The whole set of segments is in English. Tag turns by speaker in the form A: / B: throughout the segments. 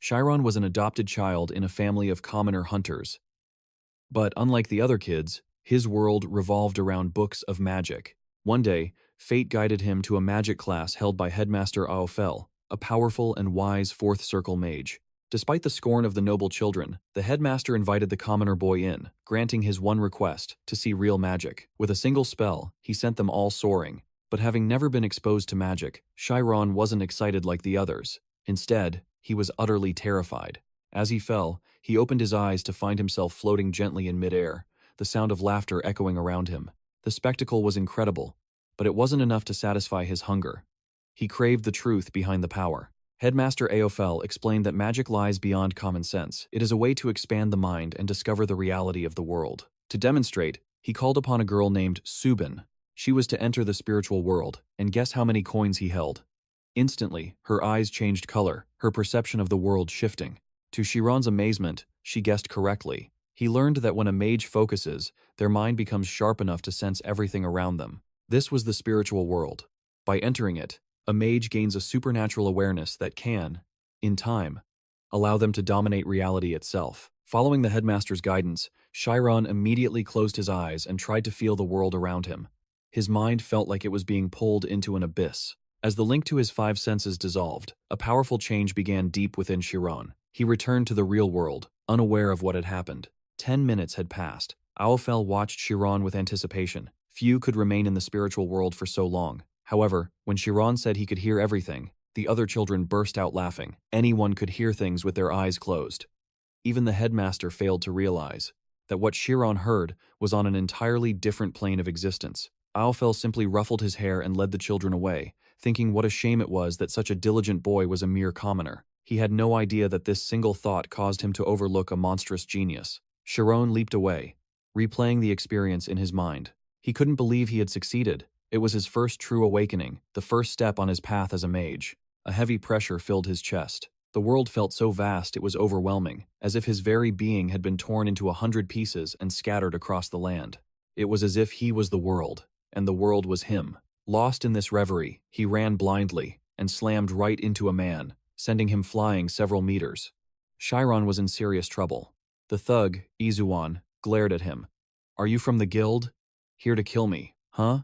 A: Chiron was an adopted child in a family of commoner hunters. But unlike the other kids, his world revolved around books of magic. One day, fate guided him to a magic class held by Headmaster 𝒂𝒈, a powerful and wise fourth circle mage. Despite the scorn of the noble children, the headmaster invited the commoner boy in, granting his one request, to see real magic. With a single spell, he sent them all soaring. But having never been exposed to magic, Chiron wasn't excited like the others. Instead, he was utterly terrified. As he fell, he opened his eyes to find himself floating gently in midair, the sound of laughter echoing around him. The spectacle was incredible, but it wasn't enough to satisfy his hunger. He craved the truth behind the power. Headmaster 𝒂𝒈 explained that magic lies beyond common sense. It is a way to expand the mind and discover the reality of the world. To demonstrate, he called upon a girl named 𝒂𝒏𝒂𝒏𝒅𝒄. She was to enter the spiritual world, and guess how many coins he held. Instantly, her eyes changed color, her perception of the world shifting. To Chiron's amazement, she guessed correctly. He learned that when a mage focuses, their mind becomes sharp enough to sense everything around them. This was the spiritual world. By entering it, a mage gains a supernatural awareness that can, in time, allow them to dominate reality itself. Following the headmaster's guidance, Chiron immediately closed his eyes and tried to feel the world around him. His mind felt like it was being pulled into an abyss. As the link to his five senses dissolved, a powerful change began deep within Chiron. He returned to the real world, unaware of what had happened. 10 minutes had passed. 𝒂𝒈 watched Chiron with anticipation. Few could remain in the spiritual world for so long. However, when Chiron said he could hear everything, the other children burst out laughing. Anyone could hear things with their eyes closed. Even the headmaster failed to realize that what Chiron heard was on an entirely different plane of existence. 𝒂𝒈 simply ruffled his hair and led the children away, thinking what a shame it was that such a diligent boy was a mere commoner. He had no idea that this single thought caused him to overlook a monstrous genius. Chiron leaped away, replaying the experience in his mind. He couldn't believe he had succeeded. It was his first true awakening, the first step on his path as a mage. A heavy pressure filled his chest. The world felt so vast it was overwhelming, as if his very being had been torn into 100 pieces and scattered across the land. It was as if he was the world, and the world was him. Lost in this reverie, he ran blindly and slammed right into a man, sending him flying several meters. Chiron was in serious trouble. The thug, 𝒂𝒈, glared at him. "Are you from the guild? Here to kill me, huh?"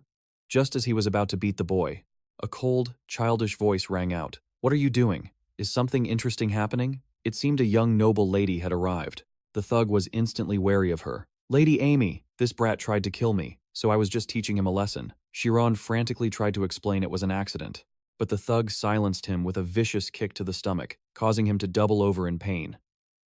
A: Just as he was about to beat the boy, a cold, childish voice rang out. "What are you doing? Is something interesting happening?" It seemed a young noble lady had arrived. The thug was instantly wary of her. "Lady Amy, this brat tried to kill me, so I was just teaching him a lesson." Chiron frantically tried to explain it was an accident, but the thug silenced him with a vicious kick to the stomach, causing him to double over in pain.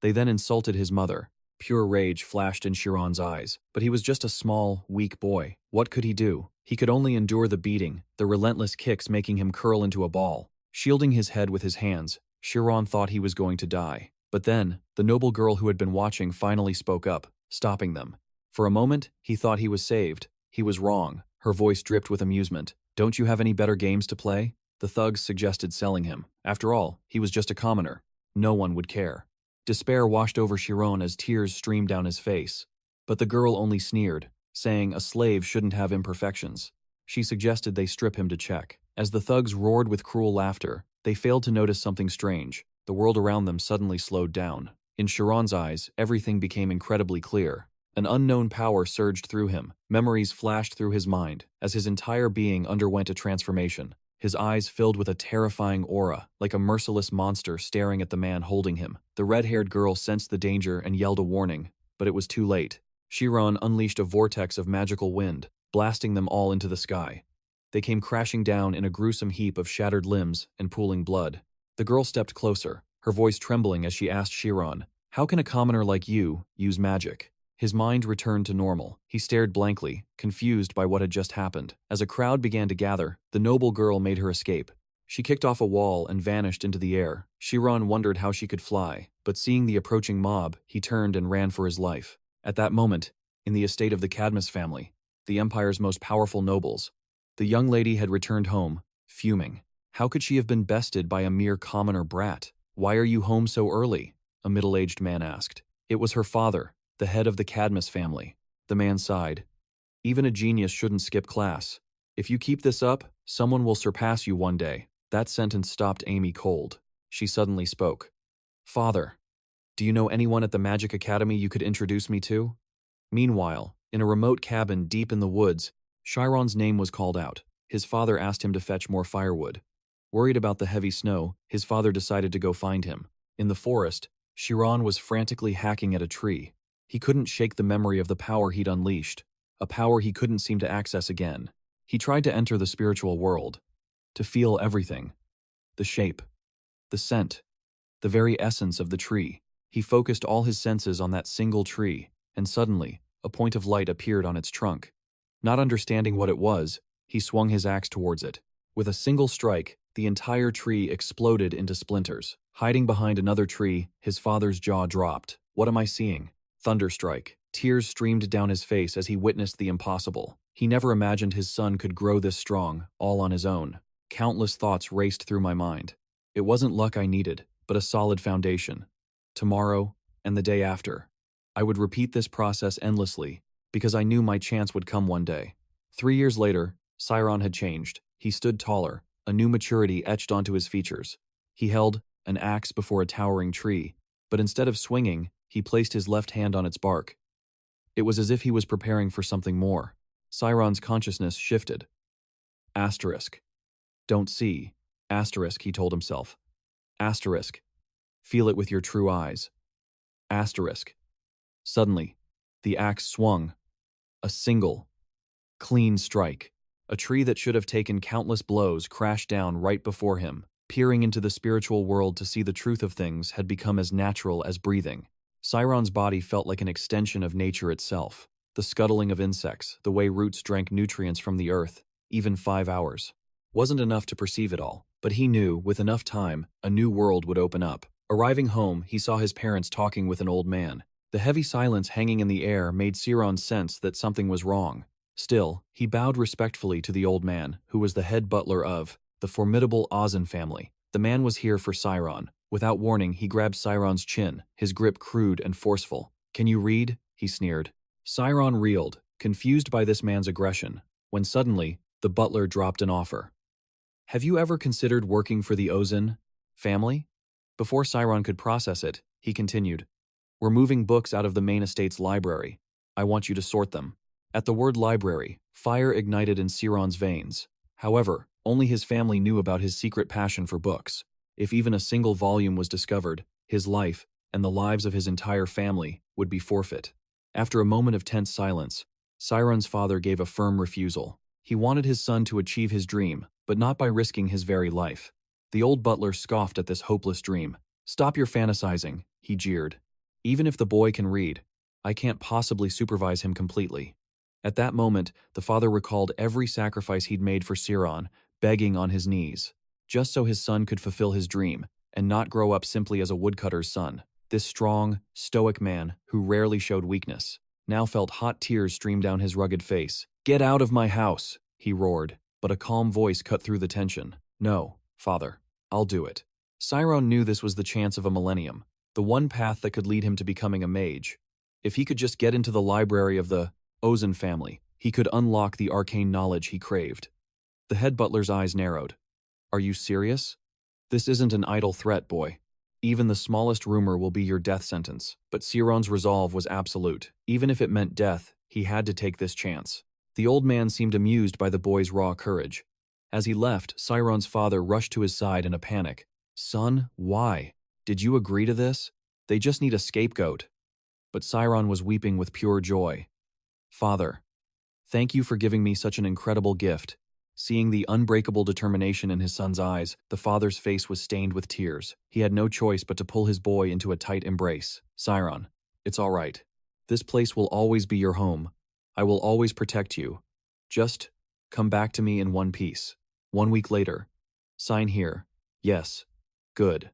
A: They then insulted his mother. Pure rage flashed in Chiron's eyes, but he was just a small, weak boy. What could he do? He could only endure the beating, the relentless kicks making him curl into a ball. Shielding his head with his hands, Chiron thought he was going to die. But then, the noble girl who had been watching finally spoke up, stopping them. For a moment, he thought he was saved. He was wrong. Her voice dripped with amusement. "Don't you have any better games to play?" The thugs suggested selling him. After all, he was just a commoner. No one would care. Despair washed over Chiron as tears streamed down his face. But the girl only sneered, saying a slave shouldn't have imperfections. She suggested they strip him to check. As the thugs roared with cruel laughter, they failed to notice something strange. The world around them suddenly slowed down. In Chiron's eyes, everything became incredibly clear. An unknown power surged through him. Memories flashed through his mind as his entire being underwent a transformation. His eyes filled with a terrifying aura, like a merciless monster staring at the man holding him. The red-haired girl sensed the danger and yelled a warning, but it was too late. Chiron unleashed a vortex of magical wind, blasting them all into the sky. They came crashing down in a gruesome heap of shattered limbs and pooling blood. The girl stepped closer, her voice trembling as she asked Chiron, "How can a commoner like you use magic?" His mind returned to normal. He stared blankly, confused by what had just happened. As a crowd began to gather, the noble girl made her escape. She kicked off a wall and vanished into the air. Chiron wondered how she could fly, but seeing the approaching mob, he turned and ran for his life. At that moment, in the estate of the 𝒂𝒏𝒄𝒄 family, the empire's most powerful nobles, the young lady had returned home, fuming. How could she have been bested by a mere commoner brat? "Why are you home so early?" a middle-aged man asked. It was her father, the head of the 𝒂𝒏𝒄𝒄 family. The man sighed. "Even a genius shouldn't skip class. If you keep this up, someone will surpass you one day." That sentence stopped Amy cold. She suddenly spoke. "Father, do you know anyone at the Magic Academy you could introduce me to?" Meanwhile, in a remote cabin deep in the woods, Chiron's name was called out. His father asked him to fetch more firewood. Worried about the heavy snow, his father decided to go find him. In the forest, Chiron was frantically hacking at a tree. He couldn't shake the memory of the power he'd unleashed, a power he couldn't seem to access again. He tried to enter the spiritual world, to feel everything, the shape, the scent, the very essence of the tree. He focused all his senses on that single tree, and suddenly, a point of light appeared on its trunk. Not understanding what it was, he swung his axe towards it. With a single strike, the entire tree exploded into splinters. Hiding behind another tree, his father's jaw dropped. "What am I seeing?" Thunderstrike. Tears streamed down his face as he witnessed the impossible. He never imagined his son could grow this strong, all on his own. Countless thoughts raced through my mind. It wasn't luck I needed, but a solid foundation. Tomorrow, and the day after, I would repeat this process endlessly, because I knew my chance would come one day. 3 years later, Chiron had changed. He stood taller, a new maturity etched onto his features. He held an axe before a towering tree, but instead of swinging, he placed his left hand on its bark. It was as if he was preparing for something more. Chiron's consciousness shifted. Asterisk. Don't see. Asterisk, he told himself. Asterisk. Feel it with your true eyes. Asterisk. Suddenly, the axe swung. A single, clean strike. A tree that should have taken countless blows crashed down right before him. Peering into the spiritual world to see the truth of things had become as natural as breathing. Chiron's body felt like an extension of nature itself. The scuttling of insects, the way roots drank nutrients from the earth, even 5 hours. Wasn't enough to perceive it all, but he knew, with enough time, a new world would open up. Arriving home, he saw his parents talking with an old man. The heavy silence hanging in the air made Chiron sense that something was wrong. Still, he bowed respectfully to the old man, who was the head butler of the formidable 𝒂𝒂𝒏𝒅𝒐𝒏𝒆𝒅 family. The man was here for Chiron. Without warning, he grabbed Chiron's chin, his grip crude and forceful. "Can you read?" he sneered. Chiron reeled, confused by this man's aggression, when suddenly, the butler dropped an offer. "Have you ever considered working for the 𝒂𝒂𝒏𝒅𝒏 family?" Before Chiron could process it, he continued, "We're moving books out of the main estate's library. I want you to sort them." At the word library, fire ignited in Chiron's veins. However, only his family knew about his secret passion for books. If even a single volume was discovered, his life, and the lives of his entire family, would be forfeit. After a moment of tense silence, Chiron's father gave a firm refusal. He wanted his son to achieve his dream, but not by risking his very life. The old butler scoffed at this hopeless dream. "Stop your fantasizing," he jeered. "Even if the boy can read, I can't possibly supervise him completely." At that moment, the father recalled every sacrifice he'd made for Chiron, begging on his knees, just so his son could fulfill his dream, and not grow up simply as a woodcutter's son. This strong, stoic man, who rarely showed weakness, now felt hot tears stream down his rugged face. "Get out of my house," he roared, but a calm voice cut through the tension. "No, father, I'll do it." Chiron knew this was the chance of a millennium, the one path that could lead him to becoming a mage. If he could just get into the library of the 𝒂𝒂𝒏𝒅𝒏 family, he could unlock the arcane knowledge he craved. The head butler's eyes narrowed. "Are you serious? This isn't an idle threat, boy. Even the smallest rumor will be your death sentence." But Chiron's resolve was absolute. Even if it meant death, he had to take this chance. The old man seemed amused by the boy's raw courage. As he left, Chiron's father rushed to his side in a panic. "Son, why? Did you agree to this? They just need a scapegoat." But Chiron was weeping with pure joy. "Father, thank you for giving me such an incredible gift." Seeing the unbreakable determination in his son's eyes, the father's face was stained with tears. He had no choice but to pull his boy into a tight embrace. "Chiron, it's all right. This place will always be your home. I will always protect you. Just come back to me in one piece." 1 week later. "Sign here." "Yes." "Good."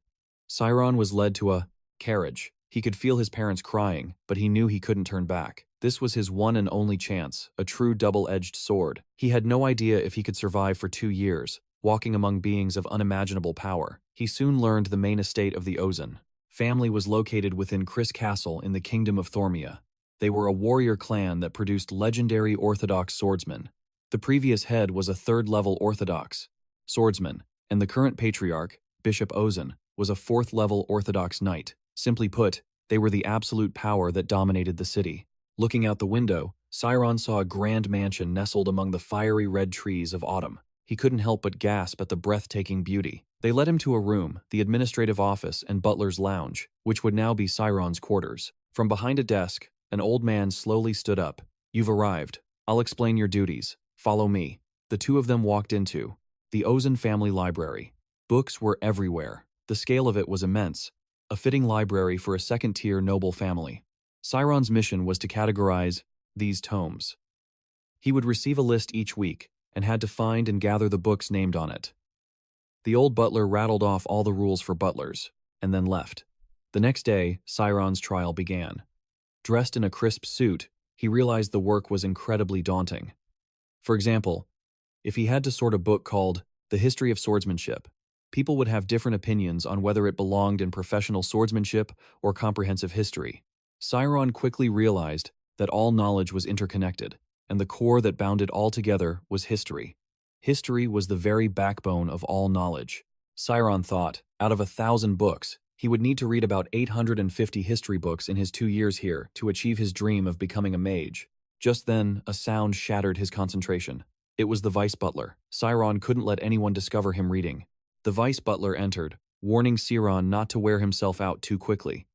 A: Chiron was led to a carriage. He could feel his parents crying, but he knew he couldn't turn back. This was his one and only chance, a true double-edged sword. He had no idea if he could survive for 2 years, walking among beings of unimaginable power. He soon learned the main estate of the 𝒂𝒂𝒏𝒅𝒏 family was located within Kris Castle in the Kingdom of Thormia. They were a warrior clan that produced legendary orthodox swordsmen. The previous head was a third-level orthodox swordsman, and the current patriarch, Bishop 𝒂𝒂𝒏𝒂𝒏, was a 4th-level Orthodox knight. Simply put, they were the absolute power that dominated the city. Looking out the window, Sciron saw a grand mansion nestled among the fiery red trees of autumn. He couldn't help but gasp at the breathtaking beauty. They led him to a room, the administrative office and butler's lounge, which would now be Sciron's quarters. From behind a desk, an old man slowly stood up. "You've arrived. I'll explain your duties. Follow me." The two of them walked into the 𝒂𝒈 family library. Books were everywhere. The scale of it was immense, a fitting library for a second-tier noble family. Sciron's mission was to categorize these tomes. He would receive a list each week and had to find and gather the books named on it. The old butler rattled off all the rules for butlers, and then left. The next day, Sciron's trial began. Dressed in a crisp suit, he realized the work was incredibly daunting. For example, if he had to sort a book called The History of Swordsmanship, people would have different opinions on whether it belonged in professional swordsmanship or comprehensive history. Sciron quickly realized that all knowledge was interconnected, and the core that bound it all together was history. History was the very backbone of all knowledge. Sciron thought, out of 1,000 books, he would need to read about 850 history books in his 2 years here to achieve his dream of becoming a mage. Just then, a sound shattered his concentration. It was the vice butler. Sciron couldn't let anyone discover him reading. The vice butler entered, warning Sciron not to wear himself out too quickly.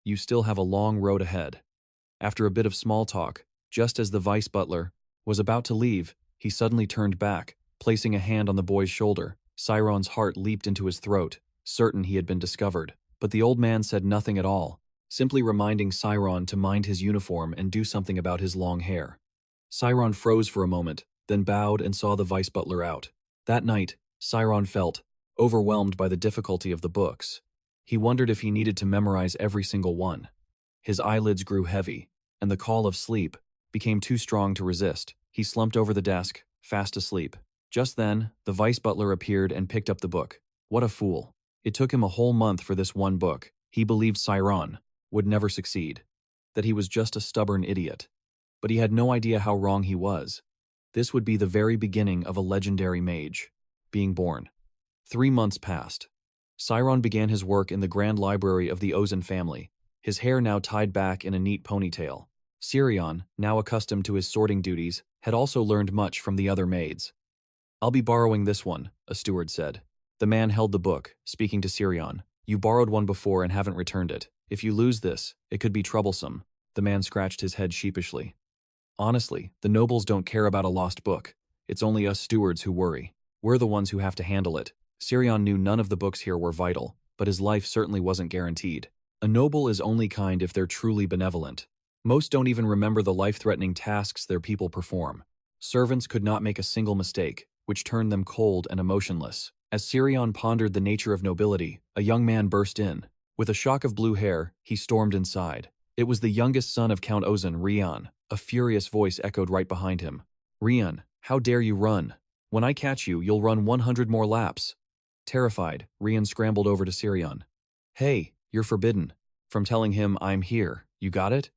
A: "You still have a long road ahead." After a bit of small talk, just as the vice butler was about to leave, he suddenly turned back, placing a hand on the boy's shoulder. Sciron's heart leaped into his throat, certain he had been discovered. But the old man said nothing at all, simply reminding Sciron to mind his uniform and do something about his long hair. Sciron froze for a moment, then bowed and saw the vice butler out. That night, Sciron felt overwhelmed by the difficulty of the books. He wondered if he needed to memorize every single one. His eyelids grew heavy, and the call of sleep became too strong to resist. He slumped over the desk, fast asleep. Just then, the vice butler appeared and picked up the book. What a fool. It took him a whole month for this one book. He believed Sciron would never succeed, that he was just a stubborn idiot. But he had no idea how wrong he was. This would be the very beginning of a legendary mage being born. 3 months passed. Sciron began his work in the grand library of the 𝒂𝒈 family, his hair now tied back in a neat ponytail. Sciron, now accustomed to his sorting duties, had also learned much from the other maids. "I'll be borrowing this one," a steward said. The man held the book, speaking to Sciron. "You borrowed one before and haven't returned it. If you lose this, it could be troublesome." The man scratched his head sheepishly. "Honestly, the nobles don't care about a lost book. It's only us stewards who worry. We're the ones who have to handle it." Sciron knew none of the books here were vital, but his life certainly wasn't guaranteed. A noble is only kind if they're truly benevolent. Most don't even remember the life-threatening tasks their people perform. Servants could not make a single mistake, which turned them cold and emotionless. As Sciron pondered the nature of nobility, a young man burst in. With a shock of blue hair, he stormed inside. It was the youngest son of Count 𝒂𝒈, Rian. A furious voice echoed right behind him. "Rian, how dare you run? When I catch you, you'll run 100 more laps." Terrified, Rian scrambled over to Sciron. "Hey, you're forbidden from telling him I'm here. You got it?"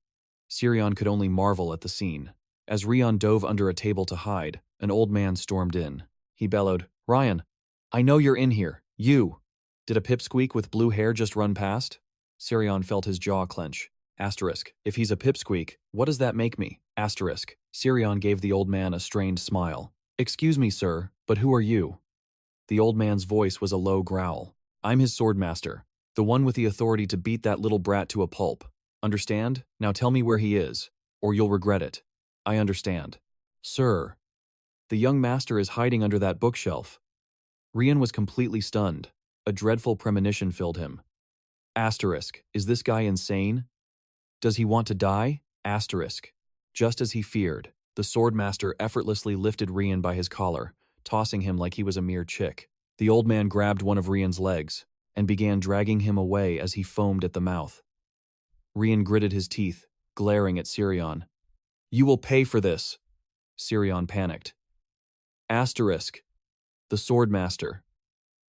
A: Sciron could only marvel at the scene. As Rian dove under a table to hide, an old man stormed in. He bellowed, "Rian, I know you're in here. You! Did a pipsqueak with blue hair just run past?" Sciron felt his jaw clench. Asterisk. If he's a pipsqueak, what does that make me? Asterisk. Sciron gave the old man a strained smile. "Excuse me, sir, but who are you?" The old man's voice was a low growl. "I'm his swordmaster, the one with the authority to beat that little brat to a pulp. Understand? Now tell me where he is, or you'll regret it." "I understand." "Sir, the young master is hiding under that bookshelf." Rian was completely stunned. A dreadful premonition filled him. Asterisk. Is this guy insane? Does he want to die? Asterisk. Just as he feared, the swordmaster effortlessly lifted Rian by his collar, tossing him like he was a mere chick. The old man grabbed one of Rian's legs and began dragging him away as he foamed at the mouth. Rian gritted his teeth, glaring at Sciron. "You will pay for this." Sciron panicked. Asterisk. The swordmaster.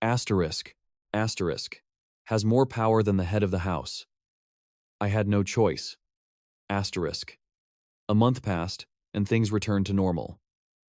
A: Asterisk. Asterisk. Has more power than the head of the house. I had no choice. Asterisk. A month passed, and things returned to normal.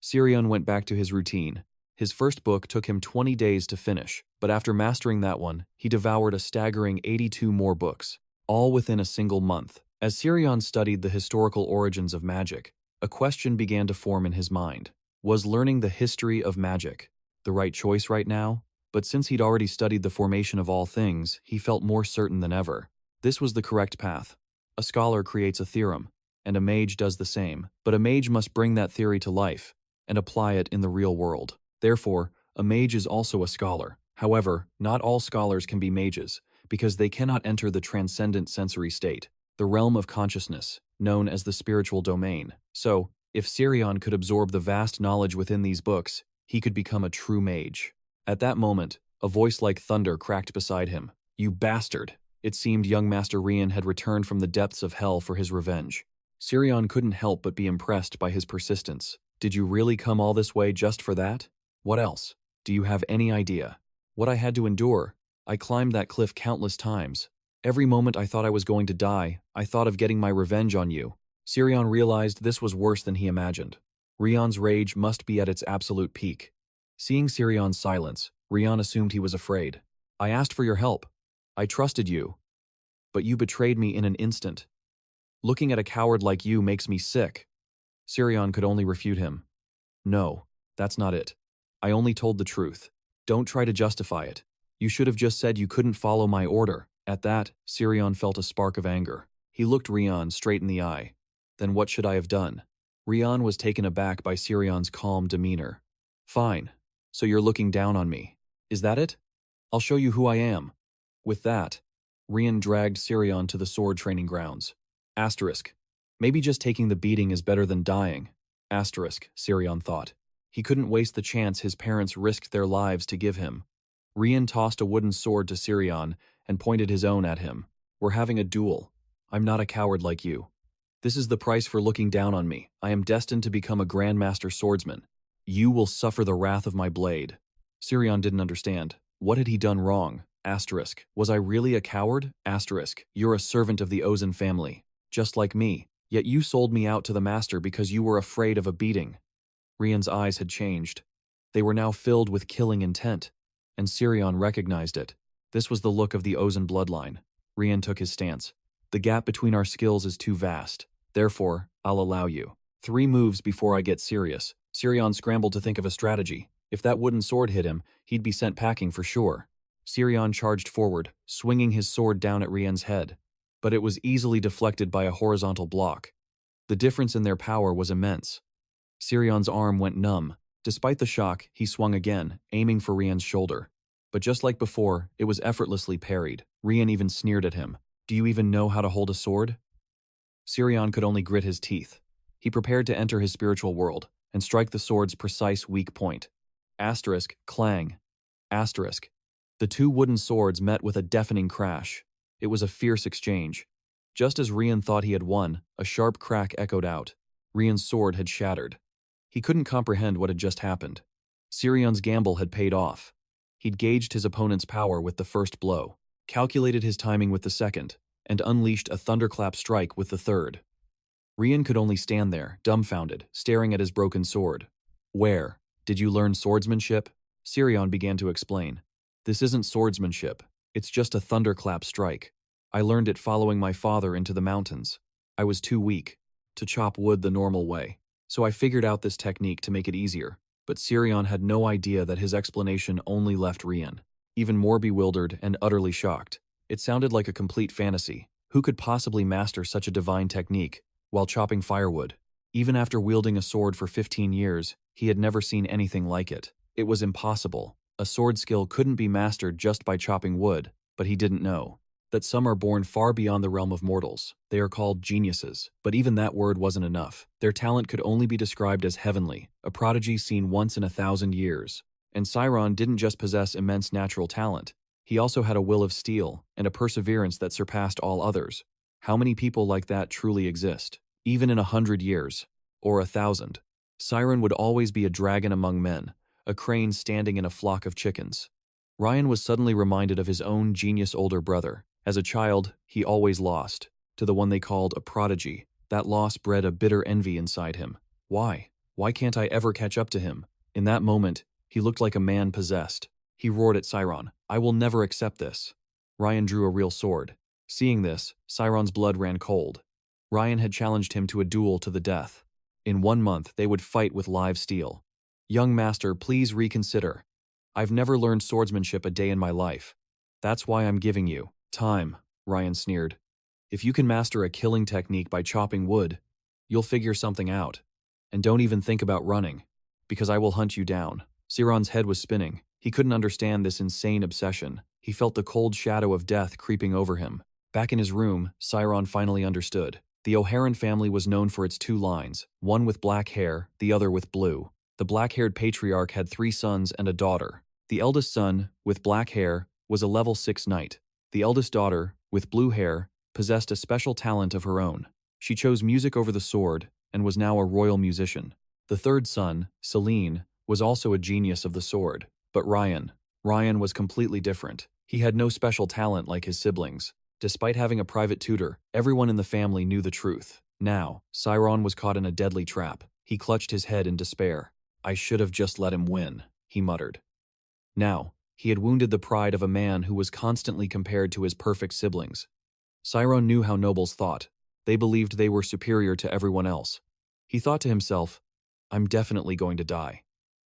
A: Sciron went back to his routine. His first book took him 20 days to finish, But after mastering that one, he devoured a staggering 82 more books, all within a single month. As Sirion studied the historical origins of magic, a question began to form in his mind. Was learning the history of magic the right choice right now? But since he'd already studied the formation of all things, he felt more certain than ever. This was the correct path. A scholar creates a theorem, and a mage does the same, but a mage must bring that theory to life and apply it in the real world. Therefore, a mage is also a scholar. However, not all scholars can be mages, because they cannot enter the transcendent sensory state, the realm of consciousness, known as the spiritual domain. So, if Sirion could absorb the vast knowledge within these books, he could become a true mage. At that moment, a voice like thunder cracked beside him. "You bastard!" It seemed young Master Rian had returned from the depths of hell for his revenge. Sirion couldn't help but be impressed by his persistence. "Did you really come all this way just for that? What else? Do you have any idea what I had to endure? I climbed that cliff countless times. Every moment I thought I was going to die, I thought of getting my revenge on you." Sirion realized this was worse than he imagined. Rion's rage must be at its absolute peak. Seeing Sirion's silence, Rion assumed he was afraid. "I asked for your help. I trusted you. But you betrayed me in an instant. Looking at a coward like you makes me sick." Sirion could only refute him. "No, that's not it. I only told the truth. Don't try to justify it. You should have just said you couldn't follow my order." At that, Sirion felt a spark of anger. He looked Rion straight in the eye. "Then what should I have done?" Rion was taken aback by Sirion's calm demeanor. "Fine. So you're looking down on me. Is that it? I'll show you who I am." With that, Rion dragged Sirion to the sword training grounds. Asterisk. Maybe just taking the beating is better than dying. Asterisk, Sirion thought. He couldn't waste the chance his parents risked their lives to give him. Rion tossed a wooden sword to Sirion and pointed his own at him. "We're having a duel. I'm not a coward like you. This is the price for looking down on me. I am destined to become a grandmaster swordsman. You will suffer the wrath of my blade." Sirion didn't understand. What had he done wrong? Asterisk. Was I really a coward? Asterisk. You're a servant of the Ozan family, just like me. Yet you sold me out to the master because you were afraid of a beating. Rion's eyes had changed. They were now filled with killing intent, and Sirion recognized it. This was the look of the Ozan bloodline. Rion took his stance. "The gap between our skills is too vast. Therefore, I'll allow you 3 moves before I get serious." Sirion scrambled to think of a strategy. If that wooden sword hit him, he'd be sent packing for sure. Sirion charged forward, swinging his sword down at Rion's head. But it was easily deflected by a horizontal block. The difference in their power was immense. Sirion's arm went numb. Despite the shock, he swung again, aiming for Rion's shoulder. But just like before, it was effortlessly parried. Rion even sneered at him. "Do you even know how to hold a sword?" Sirion could only grit his teeth. He prepared to enter his spiritual world and strike the sword's precise weak point. Asterisk, clang. Asterisk. The 2 wooden swords met with a deafening crash. It was a fierce exchange. Just as Rion thought he had won, a sharp crack echoed out. Rion's sword had shattered. He couldn't comprehend what had just happened. Sirion's gamble had paid off. He'd gauged his opponent's power with the first blow, calculated his timing with the second, and unleashed a thunderclap strike with the third. Rion could only stand there, dumbfounded, staring at his broken sword. "Where did you learn swordsmanship?" Sirion began to explain. "This isn't swordsmanship. It's just a thunderclap strike. I learned it following my father into the mountains. I was too weak to chop wood the normal way, so I figured out this technique to make it easier." But Sirion had no idea that his explanation only left Rion even more bewildered and utterly shocked. It sounded like a complete fantasy. Who could possibly master such a divine technique while chopping firewood? Even after wielding a sword for 15 years, he had never seen anything like it. It was impossible. A sword skill couldn't be mastered just by chopping wood, but he didn't know that some are born far beyond the realm of mortals. They are called geniuses, but even that word wasn't enough. Their talent could only be described as heavenly, a prodigy seen once in 1,000 years. And Sirion didn't just possess immense natural talent. He also had a will of steel and a perseverance that surpassed all others. How many people like that truly exist? Even in 100 years, or 1,000. Sirion would always be a dragon among men, a crane standing in a flock of chickens. Rion was suddenly reminded of his own genius older brother. As a child, he always lost to the one they called a prodigy. That loss bred a bitter envy inside him. Why? Why can't I ever catch up to him? In that moment, he looked like a man possessed. He roared at Sciron, "I will never accept this." Ryan drew a real sword. Seeing this, Sciron's blood ran cold. Ryan had challenged him to a duel to the death. In 1 month, they would fight with live steel. "Young master, please reconsider. I've never learned swordsmanship a day in my life. That's why I'm giving you time," Ryan sneered. "If you can master a killing technique by chopping wood, you'll figure something out. And don't even think about running, because I will hunt you down." Sciron's head was spinning. He couldn't understand this insane obsession. He felt the cold shadow of death creeping over him. Back in his room, Sciron finally understood. The O'Haran family was known for its 2 lines, one with black hair, the other with blue. The black-haired patriarch had 3 sons and a daughter. The eldest son, with black hair, was a level 6 knight. The eldest daughter, with blue hair, possessed a special talent of her own. She chose music over the sword and was now a royal musician. The third son, Celine, was also a genius of the sword. But Ryan was completely different. He had no special talent like his siblings. Despite having a private tutor, everyone in the family knew the truth. Now, Sciron was caught in a deadly trap. He clutched his head in despair. "I should have just let him win," he muttered. Now, he had wounded the pride of a man who was constantly compared to his perfect siblings. Sciron knew how nobles thought. They believed they were superior to everyone else. He thought to himself, "I'm definitely going to die."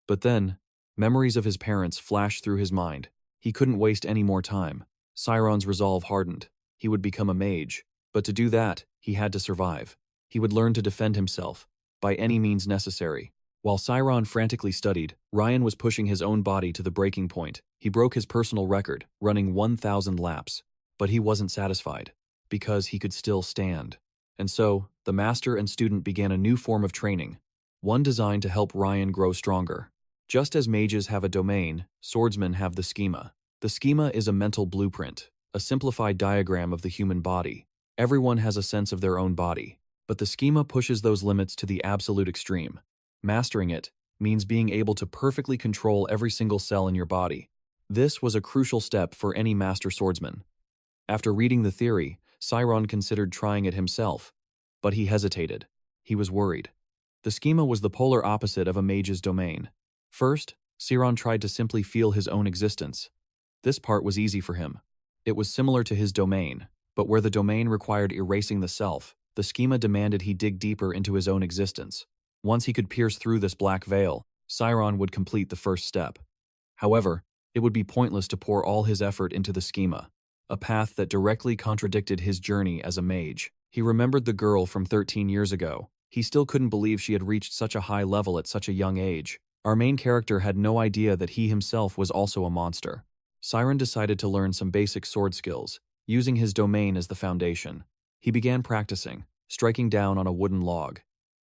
A: But then, memories of his parents flashed through his mind. He couldn't waste any more time. Sciron's resolve hardened. He would become a mage. But to do that, he had to survive. He would learn to defend himself, by any means necessary. While Sciron frantically studied, Ryan was pushing his own body to the breaking point. He broke his personal record, running 1,000 laps. But he wasn't satisfied, because he could still stand. And so, the master and student began a new form of training, one designed to help Ryan grow stronger. Just as mages have a domain, swordsmen have the schema. The schema is a mental blueprint, a simplified diagram of the human body. Everyone has a sense of their own body, but the schema pushes those limits to the absolute extreme. Mastering it means being able to perfectly control every single cell in your body. This was a crucial step for any master swordsman. After reading the theory, Sciron considered trying it himself, but he hesitated. He was worried. The schema was the polar opposite of a mage's domain. First, Sciron tried to simply feel his own existence. This part was easy for him. It was similar to his domain, but where the domain required erasing the self, the schema demanded he dig deeper into his own existence. Once he could pierce through this black veil, Sciron would complete the first step. However, it would be pointless to pour all his effort into the schema, a path that directly contradicted his journey as a mage. He remembered the girl from 13 years ago. He still couldn't believe she had reached such a high level at such a young age. Our main character had no idea that he himself was also a monster. Sciron decided to learn some basic sword skills, using his domain as the foundation. He began practicing, striking down on a wooden log.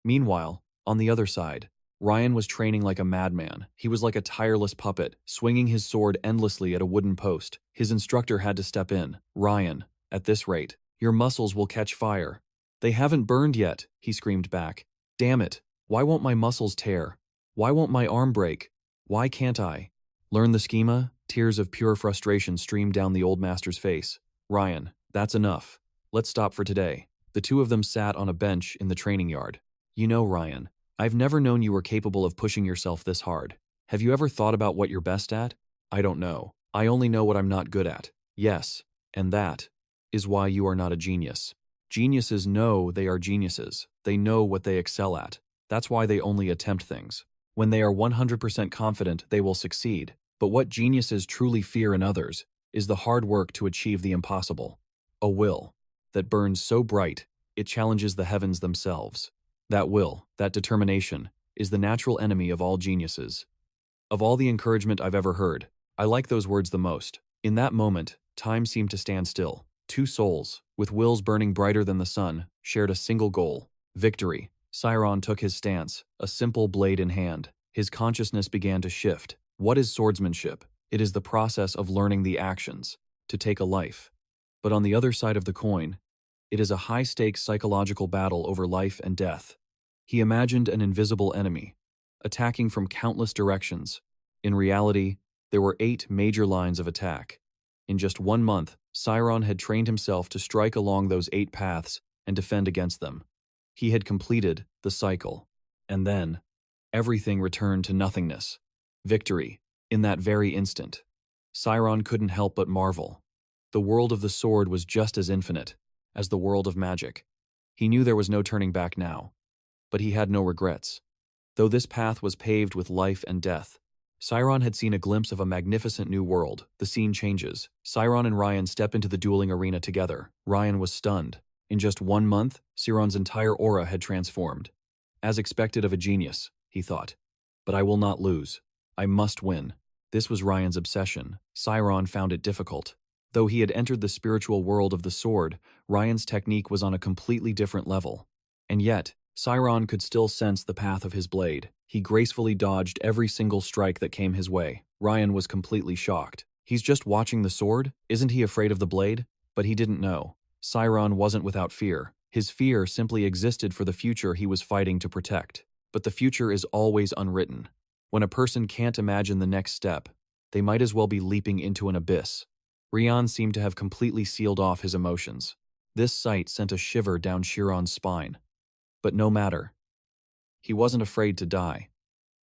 A: Meanwhile, on the other side, Ryan was training like a madman. He was like a tireless puppet, swinging his sword endlessly at a wooden post. His instructor had to step in. "Ryan, at this rate, your muscles will catch fire." "They haven't burned yet," he screamed back. "Damn it, why won't my muscles tear? Why won't my arm break? Why can't I?" "Learn the schema?" Tears of pure frustration streamed down the old master's face. "Ryan, that's enough. Let's stop for today." The two of them sat on a bench in the training yard. "You know, Ryan, I've never known you were capable of pushing yourself this hard. Have you ever thought about what you're best at?" "I don't know. I only know what I'm not good at." "Yes, and that is why you are not a genius. Geniuses know they are geniuses. They know what they excel at. That's why they only attempt things. When they are 100% confident they will succeed. But what geniuses truly fear in others is the hard work to achieve the impossible. A will that burns so bright it challenges the heavens themselves. That will, that determination, is the natural enemy of all geniuses. Of all the encouragement I've ever heard, I like those words the most. In that moment, time seemed to stand still. Two souls, with wills burning brighter than the sun, shared a single goal: victory. Sciron took his stance, a simple blade in hand. His consciousness began to shift. What is swordsmanship? It is the process of learning the actions to take a life. But on the other side of the coin, it is a high-stakes psychological battle over life and death. He imagined an invisible enemy, attacking from countless directions. In reality, there were 8 major lines of attack. In just 1 month, Sciron had trained himself to strike along those 8 paths and defend against them. He had completed the cycle. And then, everything returned to nothingness. Victory, in that very instant. Sciron couldn't help but marvel. The world of the sword was just as infinite as the world of magic. He knew there was no turning back now, but he had no regrets. Though this path was paved with life and death, Sciron had seen a glimpse of a magnificent new world. The scene changes. Sciron and Ryan step into the dueling arena together. Ryan was stunned. In just 1 month, Sciron's entire aura had transformed. As expected of a genius, he thought. But I will not lose. I must win. This was Ryan's obsession. Sciron found it difficult. Though he had entered the spiritual world of the sword, Ryan's technique was on a completely different level. And yet, Sciron could still sense the path of his blade. He gracefully dodged every single strike that came his way. Ryan was completely shocked. He's just watching the sword? Isn't he afraid of the blade? But he didn't know. Sciron wasn't without fear. His fear simply existed for the future he was fighting to protect. But the future is always unwritten. When a person can't imagine the next step, they might as well be leaping into an abyss. Ryan seemed to have completely sealed off his emotions. This sight sent a shiver down Sciron's spine. But no matter. He wasn't afraid to die.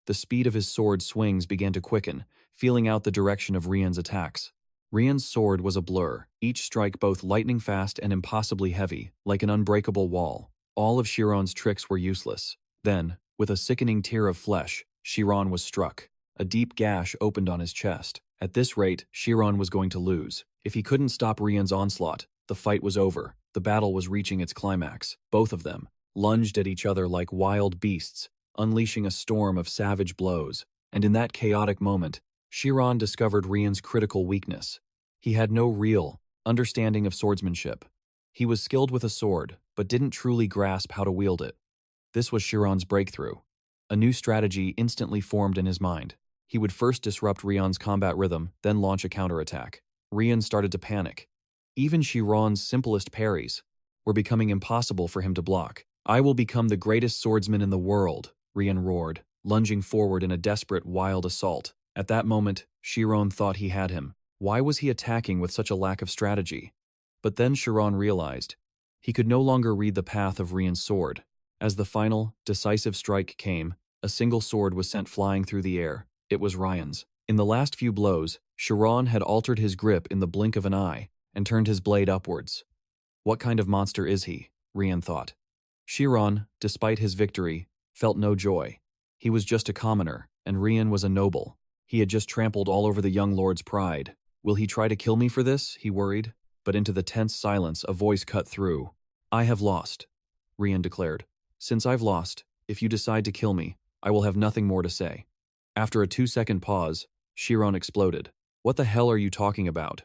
A: The speed of his sword swings began to quicken, feeling out the direction of Ryan's attacks. Ryan's sword was a blur, each strike both lightning fast and impossibly heavy, like an unbreakable wall. All of Sciron's tricks were useless. Then, with a sickening tear of flesh, Sciron was struck. A deep gash opened on his chest. At this rate, Sciron was going to lose. If he couldn't stop Ryan's onslaught, the fight was over. The battle was reaching its climax. Both of them lunged at each other like wild beasts, unleashing a storm of savage blows. And in that chaotic moment, Sciron discovered Ryan's critical weakness. He had no real understanding of swordsmanship. He was skilled with a sword, but didn't truly grasp how to wield it. This was Sciron's breakthrough. A new strategy instantly formed in his mind. He would first disrupt Ryan's combat rhythm, then launch a counterattack. Ryan started to panic. Even Sciron's simplest parries were becoming impossible for him to block. "I will become the greatest swordsman in the world," Ryan roared, lunging forward in a desperate, wild assault. At that moment, Sciron thought he had him. Why was he attacking with such a lack of strategy? But then Sciron realized he could no longer read the path of Ryan's sword. As the final, decisive strike came, a single sword was sent flying through the air. It was Ryan's. In the last few blows, Sciron had altered his grip in the blink of an eye and turned his blade upwards. What kind of monster is he? Ryan thought. Sciron, despite his victory, felt no joy. He was just a commoner, and Ryan was a noble. He had just trampled all over the young lord's pride. Will he try to kill me for this? He worried. But into the tense silence, a voice cut through. "I have lost," Ryan declared. "Since I've lost, if you decide to kill me, I will have nothing more to say." After a 2-second pause, Sciron exploded. "What the hell are you talking about?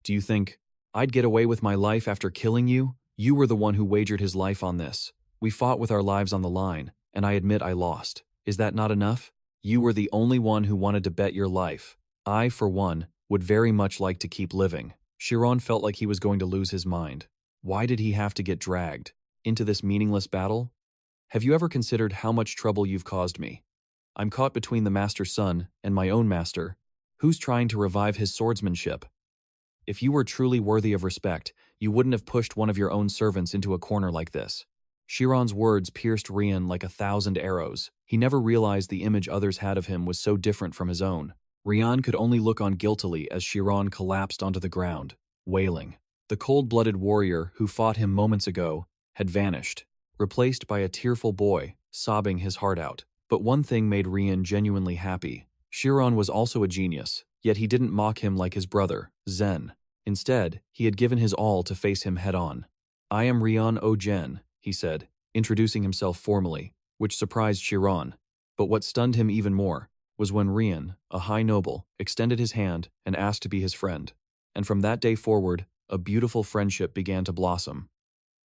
A: Do you think I'd get away with my life after killing you? You were the one who wagered his life on this. We fought with our lives on the line, and I admit I lost. Is that not enough? You were the only one who wanted to bet your life. I, for one, would very much like to keep living." Sciron felt like he was going to lose his mind. Why did he have to get dragged into this meaningless battle? "Have you ever considered how much trouble you've caused me? I'm caught between the master's son and my own master, who's trying to revive his swordsmanship. If you were truly worthy of respect, you wouldn't have pushed one of your own servants into a corner like this." Sciron's words pierced Ryan like 1,000 arrows. He never realized the image others had of him was so different from his own. Ryan could only look on guiltily as Sciron collapsed onto the ground, wailing. The cold-blooded warrior who fought him moments ago had vanished, replaced by a tearful boy, sobbing his heart out. But one thing made Ryan genuinely happy. Sciron was also a genius, yet he didn't mock him like his brother, Zen. Instead, he had given his all to face him head-on. "I am Ryan Ogen," he said, introducing himself formally, which surprised Sciron. But what stunned him even more was when Ryan, a high noble, extended his hand and asked to be his friend. And from that day forward, a beautiful friendship began to blossom.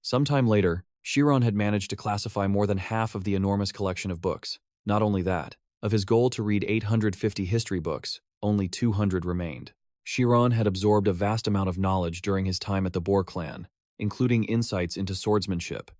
A: Sometime later, Sciron had managed to classify more than half of the enormous collection of books. Not only that, of his goal to read 850 history books, only 200 remained. Sciron had absorbed a vast amount of knowledge during his time at the Boar clan, including insights into swordsmanship.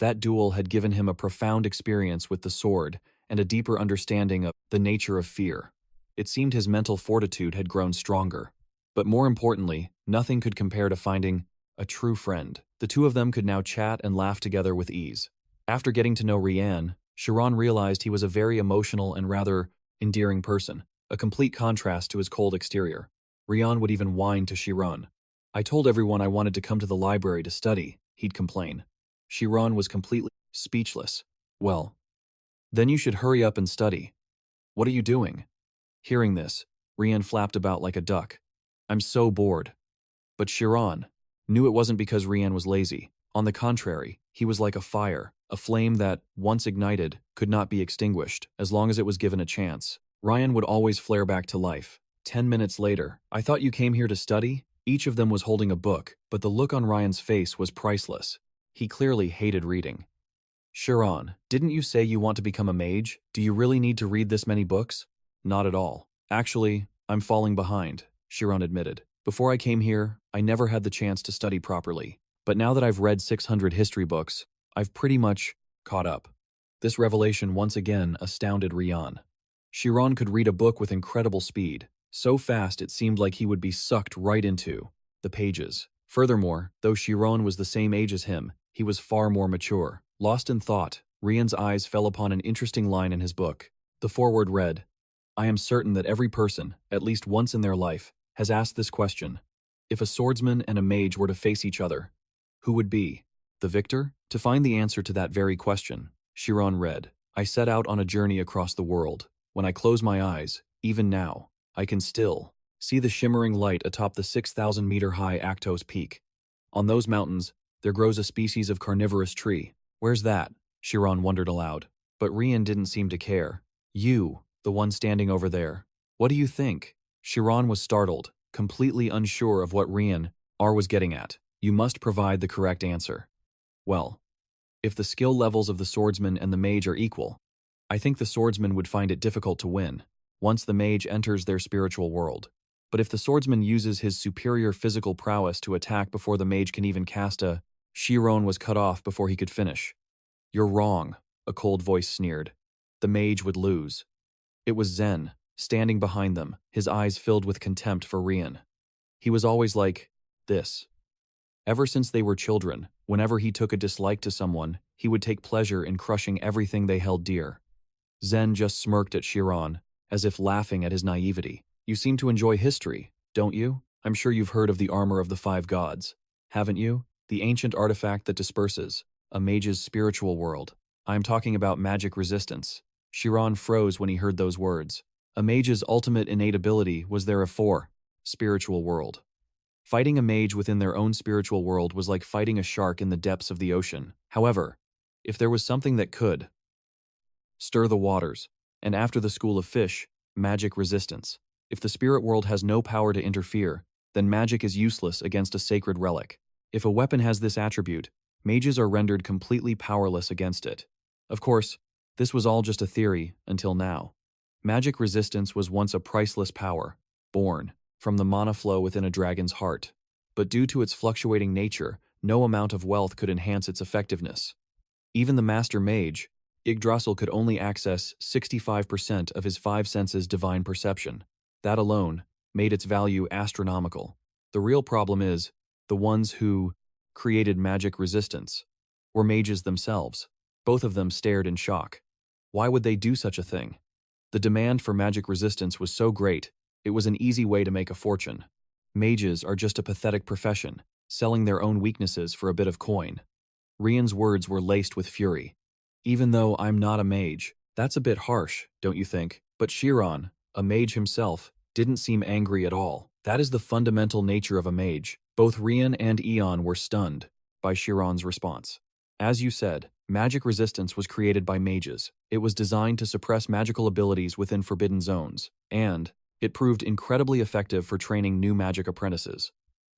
A: That duel had given him a profound experience with the sword and a deeper understanding of the nature of fear. It seemed his mental fortitude had grown stronger. But more importantly, nothing could compare to finding a true friend. The two of them could now chat and laugh together with ease. After getting to know Ryan, Sciron realized he was a very emotional and rather endearing person, a complete contrast to his cold exterior. Rian would even whine to Shiran. I told everyone I wanted to come to the library to study, he'd complain. Shiran was completely speechless. Well, then you should hurry up and study. What are you doing? Hearing this, Rian flapped about like a duck. I'm so bored. But Shiran knew it wasn't because Rian was lazy. On the contrary, he was like a fire, a flame that, once ignited, could not be extinguished, as long as it was given a chance. Rian would always flare back to life. 10 minutes later, I thought you came here to study? Each of them was holding a book, but the look on Rian's face was priceless. He clearly hated reading. Shiran, didn't you say you want to become a mage? Do you really need to read this many books? Not at all. Actually, I'm falling behind, Shiran admitted. Before I came here, I never had the chance to study properly. But now that I've read 600 history books, I've pretty much caught up. This revelation once again astounded Rian. Shiran could read a book with incredible speed, so fast it seemed like he would be sucked right into the pages. Furthermore, though Shiran was the same age as him, he was far more mature. Lost in thought, Rian's eyes fell upon an interesting line in his book. The foreword read, I am certain that every person, at least once in their life, has asked this question. If a swordsman and a mage were to face each other, who would be the victor? To find the answer to that very question, Shiran read, I set out on a journey across the world. When I close my eyes, even now, I can still see the shimmering light atop the 6,000-meter-high Aktos Peak. On those mountains, there grows a species of carnivorous tree. Where's that? Shiran wondered aloud. But Rian didn't seem to care. You, the one standing over there. What do you think? Shiran was startled, completely unsure of what Rian was getting at. You must provide the correct answer. Well, if the skill levels of the swordsman and the mage are equal, I think the swordsman would find it difficult to win once the mage enters their spiritual world. But if the swordsman uses his superior physical prowess to attack before the mage can even cast a... Shiran was cut off before he could finish. You're wrong, a cold voice sneered. The mage would lose. It was Zen, standing behind them, his eyes filled with contempt for Rian. He was always like this. Ever since they were children, whenever he took a dislike to someone, he would take pleasure in crushing everything they held dear. Zen just smirked at Shiran, as if laughing at his naivety. You seem to enjoy history, don't you? I'm sure you've heard of the armor of the 5 gods, haven't you? The ancient artifact that disperses a mage's spiritual world. I'm talking about magic resistance. Shiran froze when he heard those words. A mage's ultimate innate ability was their spiritual world. Fighting a mage within their own spiritual world was like fighting a shark in the depths of the ocean. However, if there was something that could stir the waters, and after the school of fish, magic resistance. If the spirit world has no power to interfere, then magic is useless against a sacred relic. If a weapon has this attribute, mages are rendered completely powerless against it. Of course, this was all just a theory until now. Magic resistance was once a priceless power, born from the mana flow within a dragon's heart. But due to its fluctuating nature, no amount of wealth could enhance its effectiveness. Even the master mage, Yggdrasil, could only access 65% of his 5 senses' divine perception. That alone made its value astronomical. The real problem is, the ones who created magic resistance were mages themselves. Both of them stared in shock. Why would they do such a thing? The demand for magic resistance was so great, it was an easy way to make a fortune. Mages are just a pathetic profession, selling their own weaknesses for a bit of coin. Rian's words were laced with fury. Even though I'm not a mage, that's a bit harsh, don't you think? But Shiran, a mage himself, didn't seem angry at all. That is the fundamental nature of a mage. Both Rian and Eon were stunned by Shiran's response. As you said, magic resistance was created by mages. It was designed to suppress magical abilities within forbidden zones, and it proved incredibly effective for training new magic apprentices.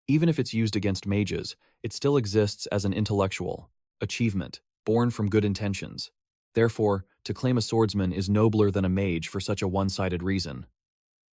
A: Even if it's used against mages, it still exists as an intellectual achievement, born from good intentions. Therefore, to claim a swordsman is nobler than a mage for such a one-sided reason.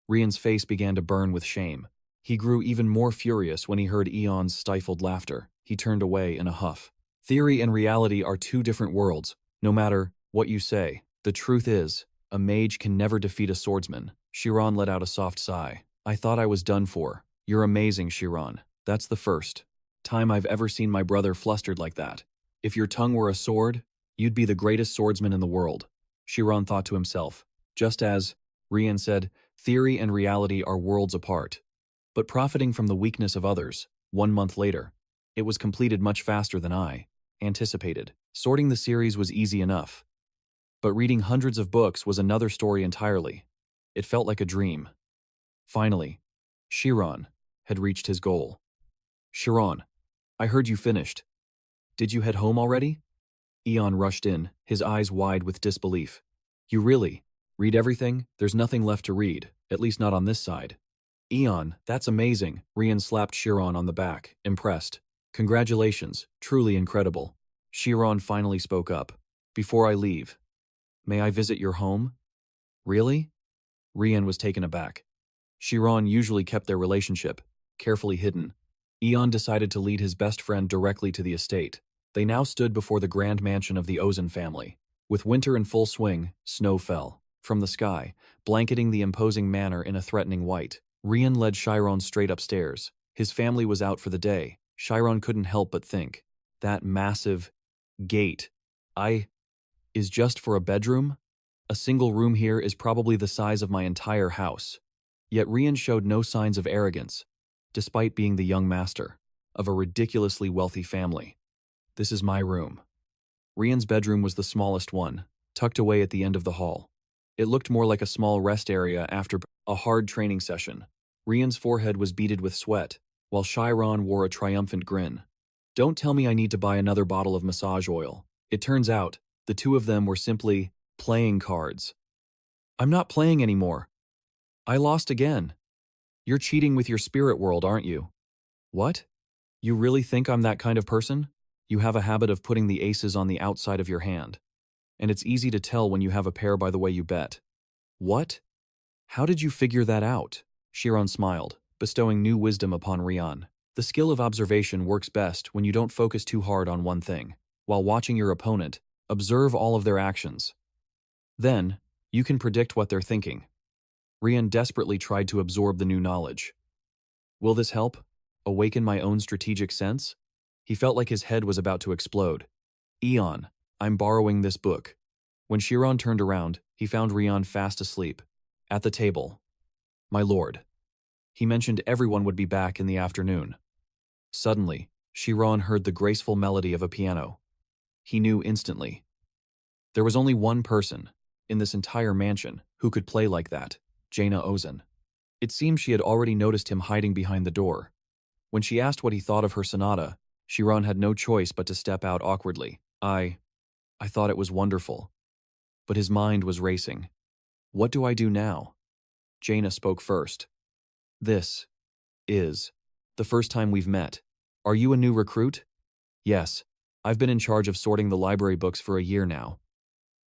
A: Rian's face began to burn with shame. He grew even more furious when he heard Eon's stifled laughter. He turned away in a huff. Theory and reality are 2 different worlds, no matter what you say. The truth is, a mage can never defeat a swordsman. Shiran let out a soft sigh. I thought I was done for. You're amazing, Shiran. That's the first time I've ever seen my brother flustered like that. If your tongue were a sword, you'd be the greatest swordsman in the world, Shiran thought to himself. Just as Rian said, theory and reality are worlds apart. but profiting from the weakness of others. 1 month later, it was completed much faster than I anticipated. Sorting the series was easy enough, but reading hundreds of books was another story entirely. It felt like a dream. Finally, Chiron had reached his goal. Chiron, I heard you finished. Did you head home already? Eon rushed in, his eyes wide with disbelief. You really? Read everything? There's nothing left to read, at least not on this side. Eon, that's amazing. Rian slapped Chiron on the back, impressed. Congratulations, truly incredible. Chiron finally spoke up. Before I leave, may I visit your home? Really? Rian was taken aback. Chiron usually kept their relationship carefully hidden. Eon decided to lead his best friend directly to the estate. They now stood before the grand mansion of the Ozan family. With winter in full swing, snow fell from the sky, blanketing the imposing manor in a threatening white. Rian led Chiron straight upstairs. His family was out for the day. Chiron couldn't help but think, that massive gate is just for a bedroom? A single room here is probably the size of my entire house. Yet Rian showed no signs of arrogance, despite being the young master of a ridiculously wealthy family. This is my room. Rian's bedroom was the smallest one, tucked away at the end of the hall. It looked more like a small rest area after a hard training session. Rian's forehead was beaded with sweat, while Chiron wore a triumphant grin. Don't tell me I need to buy another bottle of massage oil. It turns out, the two of them were simply playing cards. I'm not playing anymore. I lost again. You're cheating with your spirit world, aren't you? What? You really think I'm that kind of person? You have a habit of putting the aces on the outside of your hand. And it's easy to tell when you have a pair by the way you bet. What? How did you figure that out? Chiron smiled, bestowing new wisdom upon Rian. The skill of observation works best when you don't focus too hard on one thing. While watching your opponent, observe all of their actions. Then, you can predict what they're thinking. Rian desperately tried to absorb the new knowledge. Will this help? Awaken my own strategic sense? He felt like his head was about to explode. Eon, I'm borrowing this book. When Chiron turned around, he found Rian fast asleep. At the table. My lord. He mentioned everyone would be back in the afternoon. Suddenly, Chiron heard the graceful melody of a piano. He knew instantly. There was only one person, in this entire mansion, who could play like that, Jaina Ozan. It seemed she had already noticed him hiding behind the door. When she asked what he thought of her sonata, Chiron had no choice but to step out awkwardly. I thought it was wonderful. But his mind was racing. What do I do now? Jaina spoke first. This is the first time we've met. Are you a new recruit? Yes. I've been in charge of sorting the library books for a year now.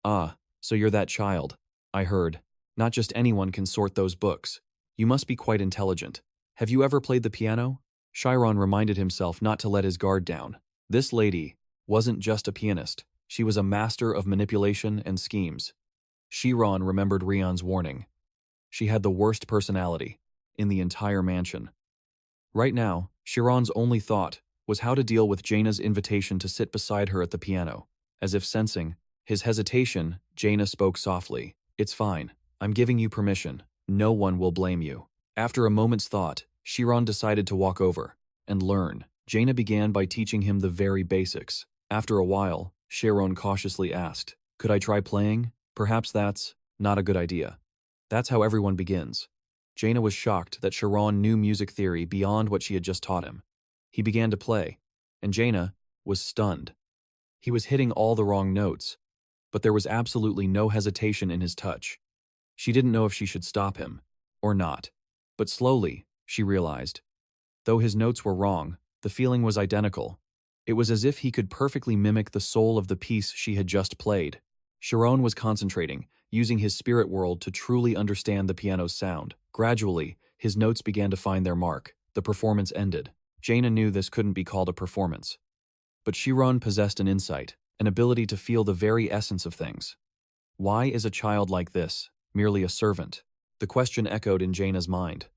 A: Ah, so you're that child. I heard. Not just anyone can sort those books. You must be quite intelligent. Have you ever played the piano? Chiron reminded himself not to let his guard down. This lady wasn't just a pianist. She was a master of manipulation and schemes. Chiron remembered Rian's warning. She had the worst personality in the entire mansion. Right now, Chiron's only thought was how to deal with Jaina's invitation to sit beside her at the piano. As if sensing his hesitation, Jaina spoke softly. It's fine. I'm giving you permission. No one will blame you. After a moment's thought, Chiron decided to walk over and learn. Jaina began by teaching him the very basics. After a while, Chiron cautiously asked, could I try playing? Perhaps that's not a good idea. That's how everyone begins. Jaina was shocked that Chiron knew music theory beyond what she had just taught him. He began to play, and Jaina was stunned. He was hitting all the wrong notes, but there was absolutely no hesitation in his touch. She didn't know if she should stop him or not, but slowly, she realized. Though his notes were wrong, the feeling was identical. It was as if he could perfectly mimic the soul of the piece she had just played. Chiron was concentrating, using his spirit world to truly understand the piano's sound. Gradually, his notes began to find their mark. The performance ended. Jaina knew this couldn't be called a performance. But Chiron possessed an insight, an ability to feel the very essence of things. Why is a child like this merely a servant? The question echoed in Jaina's mind.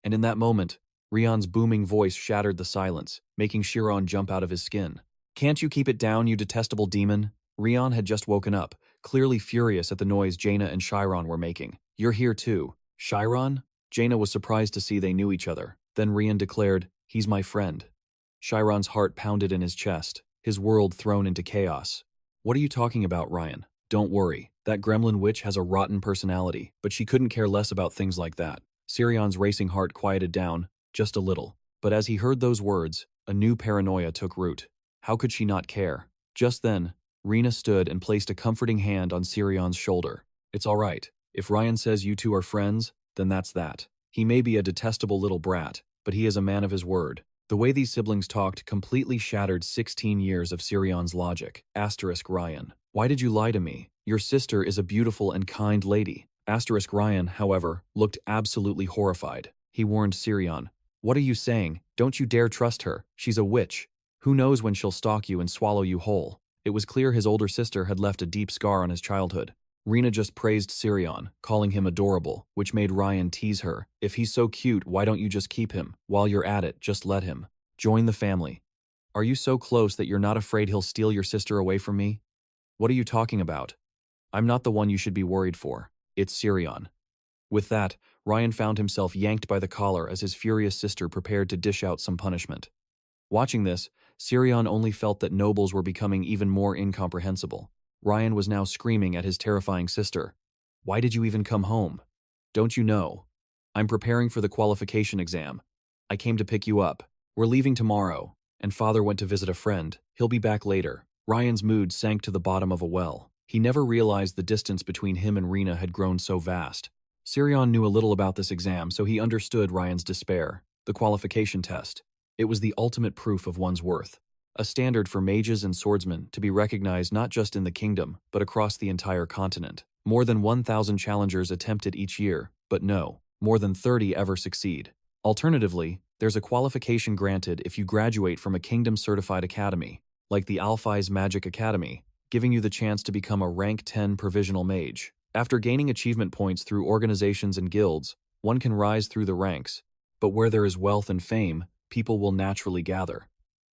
A: And in that moment, Rian's booming voice shattered the silence, making Chiron jump out of his skin. Can't you keep it down, you detestable demon? Rian had just woken up, clearly furious at the noise Jaina and Chiron were making. You're here too. Chiron? Jaina was surprised to see they knew each other. Then Rian declared, "He's my friend." Chiron's heart pounded in his chest, his world thrown into chaos. "What are you talking about, Ryan? Don't worry, that gremlin witch has a rotten personality, but she couldn't care less about things like that." Sirion's racing heart quieted down, just a little. But as he heard those words, a new paranoia took root. How could she not care? Just then, Rena stood and placed a comforting hand on Sirion's shoulder. "It's all right. If Ryan says you two are friends, then that's that. He may be a detestable little brat, but he is a man of his word." The way these siblings talked completely shattered 16 years of Sirion's logic. Ryan, why did you lie to me? Your sister is a beautiful and kind lady. Ryan, however, looked absolutely horrified. He warned Sirion, "What are you saying? Don't you dare trust her. She's a witch. Who knows when she'll stalk you and swallow you whole." It was clear his older sister had left a deep scar on his childhood. Rena just praised Sirion, calling him adorable, which made Ryan tease her. "If he's so cute, why don't you just keep him? While you're at it, just let him. Join the family. Are you so close that you're not afraid he'll steal your sister away from me?" "What are you talking about? I'm not the one you should be worried for. It's Sirion." With that, Ryan found himself yanked by the collar as his furious sister prepared to dish out some punishment. Watching this, Sirion only felt that nobles were becoming even more incomprehensible. Ryan was now screaming at his terrifying sister. "Why did you even come home? Don't you know? I'm preparing for the qualification exam. I came to pick you up. We're leaving tomorrow, and father went to visit a friend. He'll be back later." Ryan's mood sank to the bottom of a well. He never realized the distance between him and Rena had grown so vast. Sirion knew a little about this exam, so he understood Ryan's despair. The qualification test. It was the ultimate proof of one's worth. A standard for mages and swordsmen to be recognized not just in the kingdom, but across the entire continent. More than 1,000 challengers attempt it each year, but no, more than 30 ever succeed. Alternatively, there's a qualification granted if you graduate from a kingdom-certified academy, like the 𝒂𝒂𝒏𝒅𝒐𝒏𝒆𝒅 Academy, giving you the chance to become a rank 10 provisional mage. After gaining achievement points through organizations and guilds, one can rise through the ranks, but where there is wealth and fame, people will naturally gather.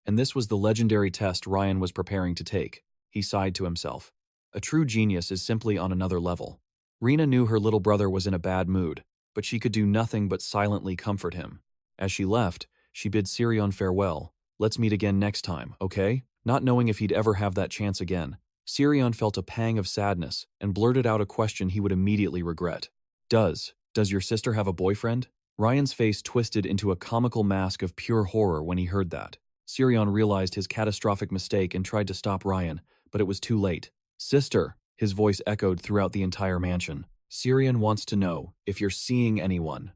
A: And this was the legendary test Ryan was preparing to take. He sighed to himself. A true genius is simply on another level. Rena knew her little brother was in a bad mood, but she could do nothing but silently comfort him. As she left, she bid Sirion farewell. "Let's meet again next time, okay?" Not knowing if he'd ever have that chance again, Sirion felt a pang of sadness and blurted out a question he would immediately regret. Does your sister have a boyfriend?" Ryan's face twisted into a comical mask of pure horror when he heard that. Sirion realized his catastrophic mistake and tried to stop Ryan, but it was too late. "Sister," his voice echoed throughout the entire mansion. "Sirion wants to know if you're seeing anyone."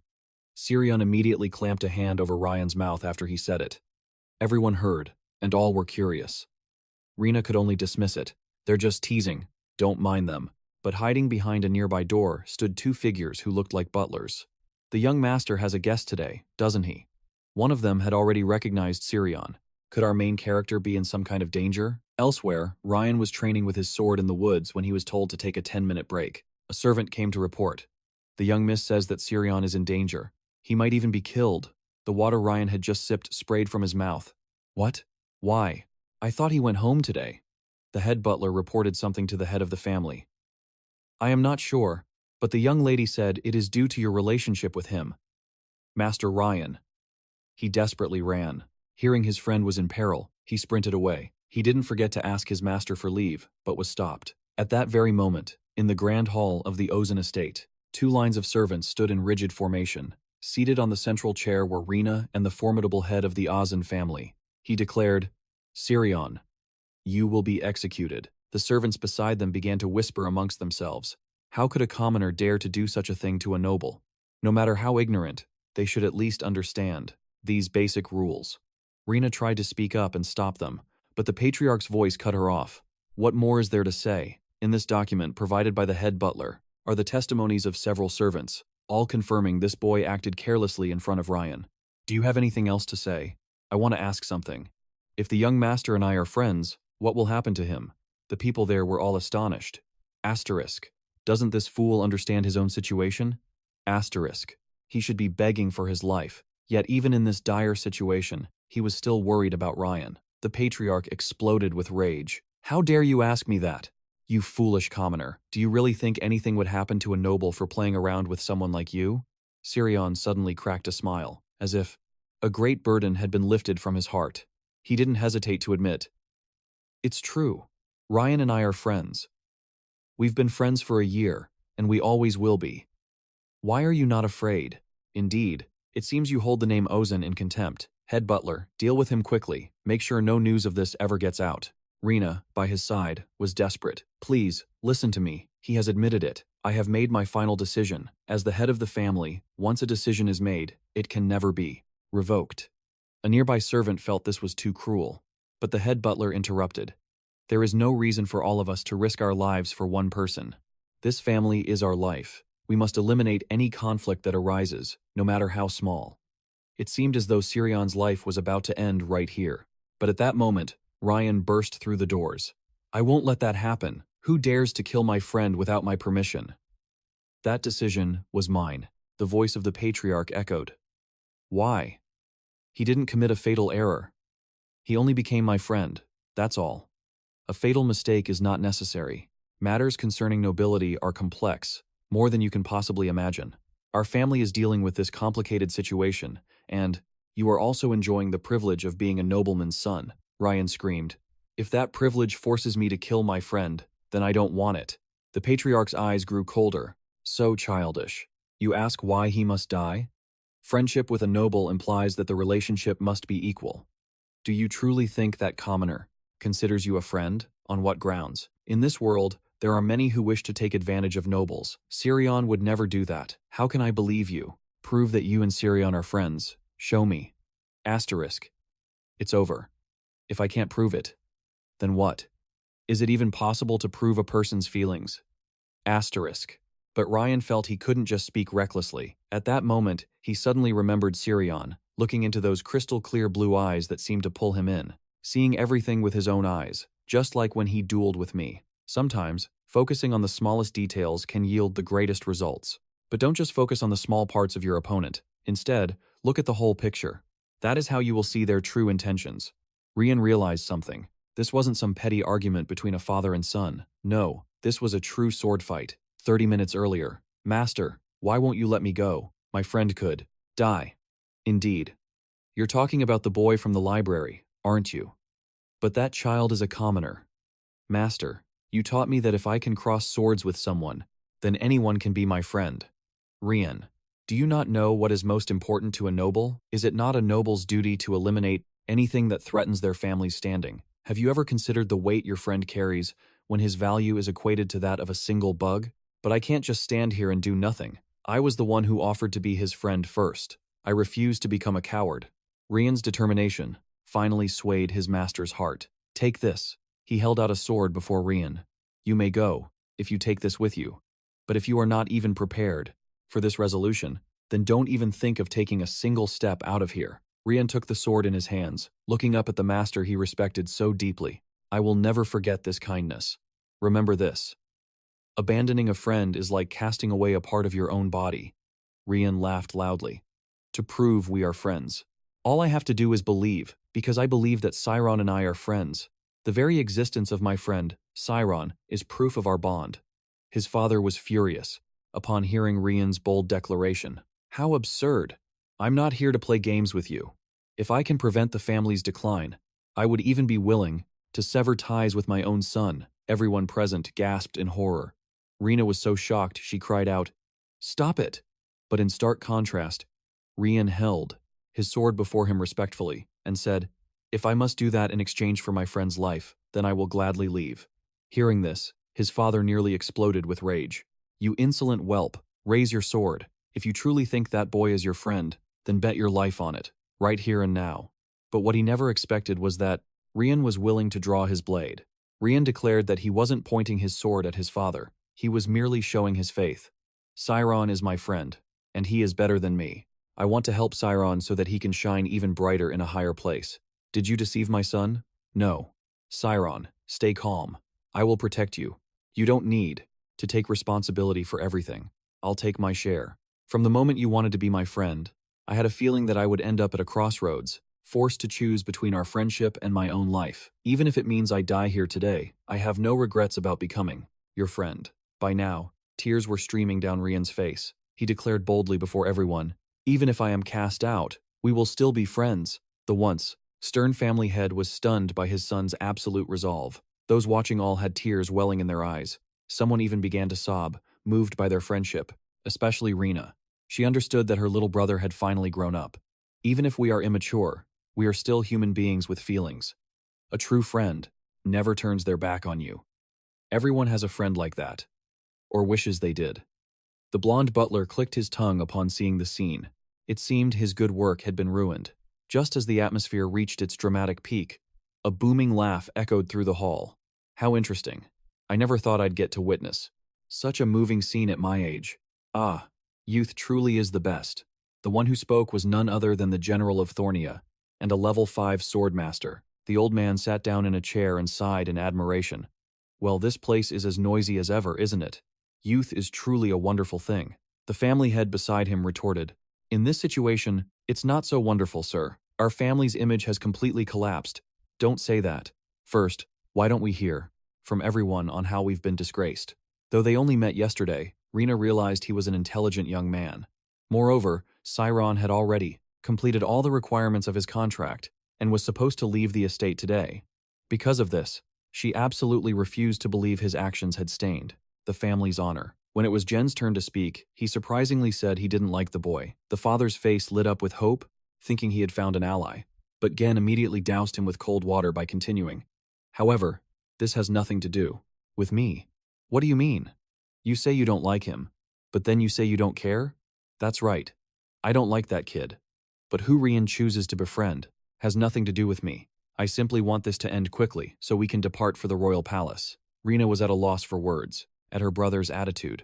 A: Sirion immediately clamped a hand over Ryan's mouth after he said it. Everyone heard, and all were curious. Rena could only dismiss it. "They're just teasing. Don't mind them." But hiding behind a nearby door stood two figures who looked like butlers. "The young master has a guest today, doesn't he?" One of them had already recognized Sirion. Could our main character be in some kind of danger? Elsewhere, Ryan was training with his sword in the woods when he was told to take a 10-minute break. A servant came to report. "The young miss says that Sirion is in danger. He might even be killed." The water Ryan had just sipped sprayed from his mouth. "What? Why? I thought he went home today." The head butler reported something to the head of the family. "I am not sure, but the young lady said it is due to your relationship with him. Master Ryan." He desperately ran. Hearing his friend was in peril, he sprinted away. He didn't forget to ask his master for leave, but was stopped. At that very moment, in the grand hall of the 𝒂𝒂𝒏𝒅𝒄 estate, two lines of servants stood in rigid formation. Seated on the central chair were Rena and the formidable head of the 𝒂𝒂𝒏𝒅𝒄 family. He declared, "Sirion, you will be executed." The servants beside them began to whisper amongst themselves. How could a commoner dare to do such a thing to a noble? No matter how ignorant, they should at least understand these basic rules. Rena tried to speak up and stop them, but the patriarch's voice cut her off. What more is there to say? In this document provided by the head butler are the testimonies of several servants, all confirming this boy acted carelessly in front of Ryan. "Do you have anything else to say? I want to ask something. If the young master and I are friends, what will happen to him?" The people there were all astonished. Asterisk. Doesn't this fool understand his own situation? Asterisk. He should be begging for his life. Yet even in this dire situation, he was still worried about Ryan. The patriarch exploded with rage. "How dare you ask me that? You foolish commoner. Do you really think anything would happen to a noble for playing around with someone like you?" Sirion suddenly cracked a smile, as if, A great burden had been lifted from his heart. He didn't hesitate to admit, "It's true. Ryan and I are friends. We've been friends for a year, and we always will be. Why are you not afraid? Indeed, it seems you hold the name Ozan in contempt. Head butler, deal with him quickly. Make sure no news of this ever gets out." Rena, by his side, was desperate. "Please, listen to me. He has admitted it. I have made my final decision. As the head of the family, once a decision is made, it can never be revoked." A nearby servant felt this was too cruel, but the head butler interrupted. "There is no reason for all of us to risk our lives for one person. This family is our life. We must eliminate any conflict that arises, no matter how small." It seemed as though Sirion's life was about to end right here. But at that moment, Ryan burst through the doors. "I won't let that happen. Who dares to kill my friend without my permission?" "That decision was mine," the voice of the patriarch echoed. "Why?" "He didn't commit a fatal error. He only became my friend, that's all. A fatal mistake is not necessary. Matters concerning nobility are complex, more than you can possibly imagine. Our family is dealing with this complicated situation, and you are also enjoying the privilege of being a nobleman's son," Ryan screamed. "If that privilege forces me to kill my friend, then I don't want it." The patriarch's eyes grew colder. "So childish. You ask why he must die? Friendship with a noble implies that the relationship must be equal. Do you truly think that commoner considers you a friend? On what grounds? In this world, there are many who wish to take advantage of nobles. Sirion would never do that. How can I believe you? Prove that you and Sirion are friends. Show me. Asterisk. It's over. If I can't prove it, then what? Is it even possible to prove a person's feelings? Asterisk. But Ryan felt he couldn't just speak recklessly. At that moment, he suddenly remembered Sirion, looking into those crystal-clear blue eyes that seemed to pull him in, seeing everything with his own eyes, just like when he dueled with me. Sometimes, focusing on the smallest details can yield the greatest results. But don't just focus on the small parts of your opponent. Instead, look at the whole picture. That is how you will see their true intentions. Ryan realized something. This wasn't some petty argument between a father and son. No, this was a true sword fight. 30 minutes earlier. "Master, why won't you let me go? My friend could die." "Indeed. You're talking about the boy from the library, aren't you? But that child is a commoner. Master, you taught me that if I can cross swords with someone, then anyone can be my friend." "Ryan, do you not know what is most important to a noble? Is it not a noble's duty to eliminate anything that threatens their family's standing? Have you ever considered the weight your friend carries when his value is equated to that of a single bug? But I can't just stand here and do nothing. I was the one who offered to be his friend first. I refused to become a coward." Ryan's determination finally swayed his master's heart. "Take this." He held out a sword before Ryan. "You may go, if you take this with you. But if you are not even prepared for this resolution, then don't even think of taking a single step out of here." Ryan took the sword in his hands, looking up at the master he respected so deeply. "I will never forget this kindness. Remember this. Abandoning a friend is like casting away a part of your own body." Ryan laughed loudly. "To prove we are friends. All I have to do is believe, because I believe that Sirion and I are friends. The very existence of my friend, Sirion, is proof of our bond." His father was furious upon hearing Ryan's bold declaration. "How absurd! I'm not here to play games with you. If I can prevent the family's decline, I would even be willing to sever ties with my own son." Everyone present gasped in horror. Rena was so shocked she cried out, "Stop it!" But in stark contrast, Ryan held his sword before him respectfully and said, "If I must do that in exchange for my friend's life, then I will gladly leave." Hearing this, his father nearly exploded with rage. "You insolent whelp, raise your sword. If you truly think that boy is your friend, then bet your life on it, right here and now." But what he never expected was that Ryan was willing to draw his blade. Ryan declared that he wasn't pointing his sword at his father. He was merely showing his faith. "Sirion is my friend, and he is better than me. I want to help Sirion so that he can shine even brighter in a higher place. Did you deceive my son? No. Sirion, stay calm. I will protect you. You don't need to take responsibility for everything. I'll take my share. From the moment you wanted to be my friend, I had a feeling that I would end up at a crossroads, forced to choose between our friendship and my own life. Even if it means I die here today, I have no regrets about becoming your friend." By now, tears were streaming down Ryan's face. He declared boldly before everyone, "Even if I am cast out, We will still be friends. The once stern family head was stunned by his son's absolute resolve. Those watching all had tears welling in their eyes. Someone even began to sob, moved by their friendship, especially Rena. She understood that her little brother had finally grown up. Even if we are immature, we are still human beings with feelings. A true friend never turns their back on you. Everyone has a friend like that, or wishes they did. The blonde butler clicked his tongue upon seeing the scene. It seemed his good work had been ruined. Just as the atmosphere reached its dramatic peak, a booming laugh echoed through the hall. How interesting. I never thought I'd get to witness such a moving scene at my age. Ah, youth truly is the best. The one who spoke was none other than the General of Thornia, and a level 5 swordmaster. The old man sat down in a chair and sighed in admiration. Well, this place is as noisy as ever, isn't it? Youth is truly a wonderful thing. The family head beside him retorted. In this situation, it's not so wonderful, sir. Our family's image has completely collapsed. Don't say that. First, why don't we hear from everyone on how we've been disgraced? Though they only met yesterday, Rena realized he was an intelligent young man. Moreover, Sciron had already completed all the requirements of his contract and was supposed to leave the estate today. Because of this, she absolutely refused to believe his actions had stained the family's honor. When it was Jen's turn to speak, he surprisingly said he didn't like the boy. The father's face lit up with hope, thinking he had found an ally. But Gen immediately doused him with cold water by continuing. However, this has nothing to do with me. What do you mean? You say you don't like him, but then you say you don't care? That's right. I don't like that kid. But who Rian chooses to befriend has nothing to do with me. I simply want this to end quickly so we can depart for the royal palace. Rena was at a loss for words at her brother's attitude.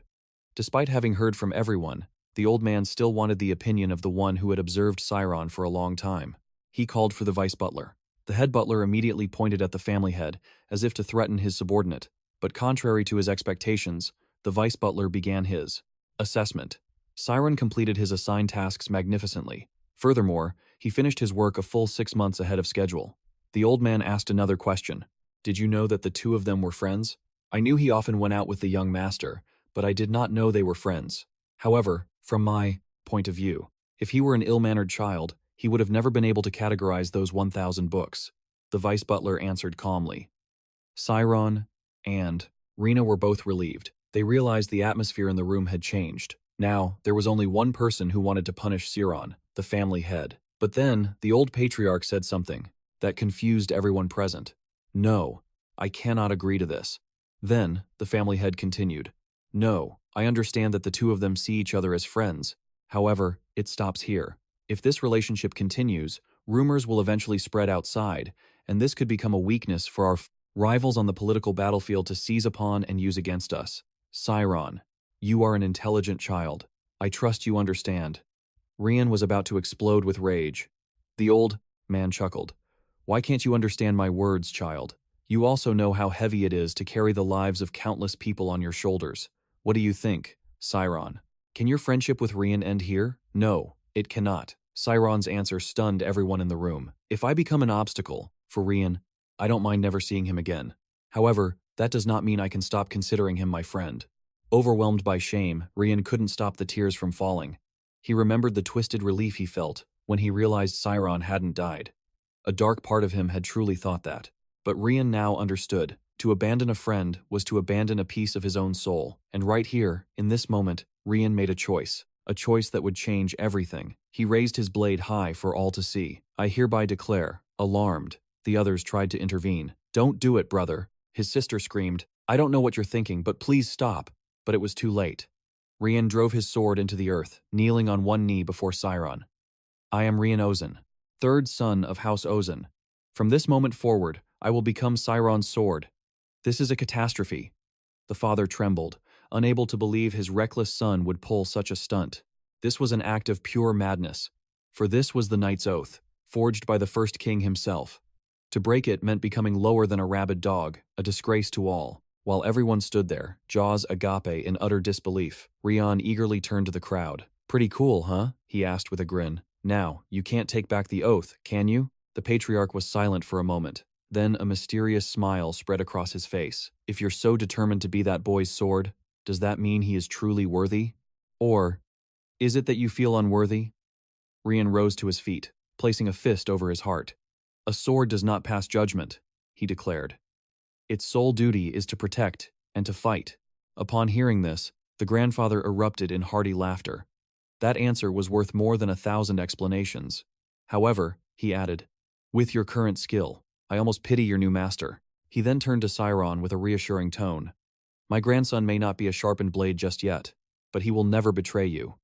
A: Despite having heard from everyone, the old man still wanted the opinion of the one who had observed Sciron for a long time. He called for the vice butler. The head butler immediately pointed at the family head, as if to threaten his subordinate, but contrary to his expectations, the vice butler began his assessment. Sciron completed his assigned tasks magnificently. Furthermore, he finished his work a full 6 months ahead of schedule. The old man asked another question. Did you know that the two of them were friends? I knew he often went out with the young master, but I did not know they were friends. However, from my point of view, if he were an ill-mannered child, he would have never been able to categorize those 1,000 books. The vice butler answered calmly. Sciron and Rena were both relieved. They realized the atmosphere in the room had changed. Now, there was only one person who wanted to punish Sciron, the family head. But then, the old patriarch said something that confused everyone present. No, I cannot agree to this. Then, the family head continued. No, I understand that the two of them see each other as friends. However, it stops here. If this relationship continues, rumors will eventually spread outside, and this could become a weakness for our rivals on the political battlefield to seize upon and use against us. Sciron, you are an intelligent child. I trust you understand. Rian was about to explode with rage. The old man chuckled. Why can't you understand my words, child? You also know how heavy it is to carry the lives of countless people on your shoulders. What do you think, Sciron? Can your friendship with Rian end here? No, it cannot. Sciron's answer stunned everyone in the room. If I become an obstacle for Rian, I don't mind never seeing him again. However, that does not mean I can stop considering him my friend. Overwhelmed by shame, Rian couldn't stop the tears from falling. He remembered the twisted relief he felt when he realized Sciron hadn't died. A dark part of him had truly thought that. But Rian now understood. To abandon a friend was to abandon a piece of his own soul. And right here, in this moment, Rian made a choice that would change everything. He raised his blade high for all to see. I hereby declare, alarmed. The others tried to intervene. Don't do it, brother. His sister screamed. I don't know what you're thinking, but please stop. But it was too late. Rian drove his sword into the earth, kneeling on one knee before Sciron. I am Rian Ozan, third son of House Ozan. From this moment forward, I will become Sciron's sword. This is a catastrophe. The father trembled, unable to believe his reckless son would pull such a stunt. This was an act of pure madness, for this was the knight's oath, forged by the first king himself. To break it meant becoming lower than a rabid dog, a disgrace to all. While everyone stood there, jaws agape in utter disbelief, Rian eagerly turned to the crowd. Pretty cool, huh? He asked with a grin. Now, you can't take back the oath, can you? The patriarch was silent for a moment. Then a mysterious smile spread across his face. If you're so determined to be that boy's sword, does that mean he is truly worthy? Or is it that you feel unworthy? Rian rose to his feet, placing a fist over his heart. "A sword does not pass judgment," he declared. "Its sole duty is to protect and to fight." Upon hearing this, the grandfather erupted in hearty laughter. That answer was worth more than 1,000 explanations. "However," he added, "with your current skill, I almost pity your new master." He then turned to Sciron with a reassuring tone. "My grandson may not be a sharpened blade just yet, but he will never betray you.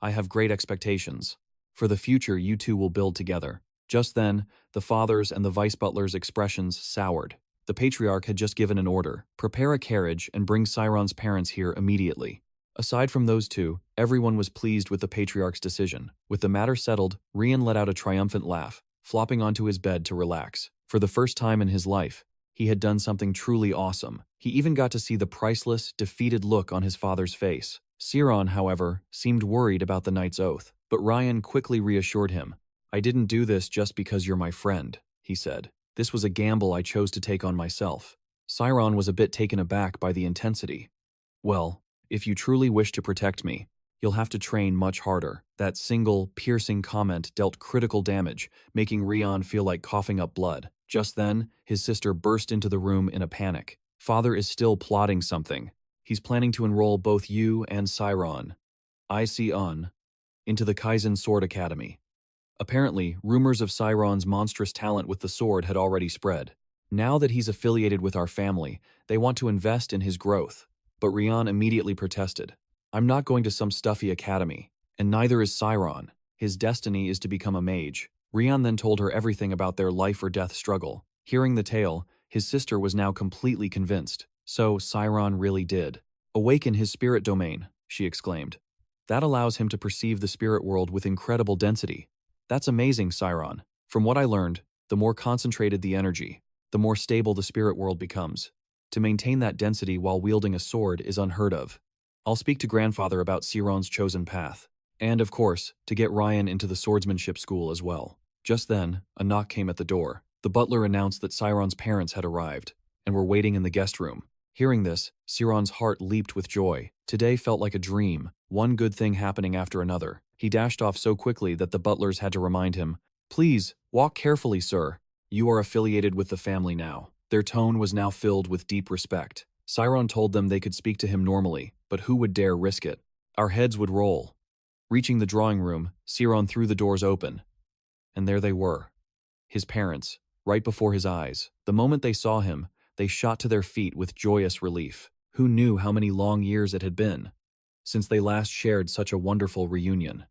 A: I have great expectations. For the future, you two will build together." Just then, the father's and the vice butler's expressions soured. The patriarch had just given an order: prepare a carriage and bring Sciron's parents here immediately. Aside from those two, everyone was pleased with the patriarch's decision. With the matter settled, Rian let out a triumphant laugh, flopping onto his bed to relax. For the first time in his life, he had done something truly awesome. He even got to see the priceless, defeated look on his father's face. Sciron, however, seemed worried about the knight's oath, but Rian quickly reassured him. "I didn't do this just because you're my friend," he said. "This was a gamble I chose to take on myself." Sciron was a bit taken aback by the intensity. "Well, if you truly wish to protect me, you'll have to train much harder." That single, piercing comment dealt critical damage, making Rian feel like coughing up blood. Just then, his sister burst into the room in a panic. "Father is still plotting something. He's planning to enroll both you and Sciron, into the Kaizen Sword Academy." Apparently, rumors of Sciron's monstrous talent with the sword had already spread. "Now that he's affiliated with our family, they want to invest in his growth." But Rian immediately protested. "I'm not going to some stuffy academy, and neither is Sciron. His destiny is to become a mage." Rian then told her everything about their life-or-death struggle. Hearing the tale, his sister was now completely convinced. So Sciron really did awaken his spirit domain, she exclaimed. "That allows him to perceive the spirit world with incredible density. That's amazing, Sciron. From what I learned, the more concentrated the energy, the more stable the spirit world becomes. To maintain that density while wielding a sword is unheard of. I'll speak to grandfather about Sciron's chosen path. And, of course, to get Rian into the swordsmanship school as well." Just then, a knock came at the door. The butler announced that Sciron's parents had arrived and were waiting in the guest room. Hearing this, Sciron's heart leaped with joy. Today felt like a dream, one good thing happening after another. He dashed off so quickly that the butlers had to remind him, "Please, walk carefully, sir. You are affiliated with the family now." Their tone was now filled with deep respect. Sciron told them they could speak to him normally, but who would dare risk it? Our heads would roll. Reaching the drawing room, Sciron threw the doors open. And there they were. His parents, right before his eyes. The moment they saw him, they shot to their feet with joyous relief. Who knew how many long years it had been since they last shared such a wonderful reunion?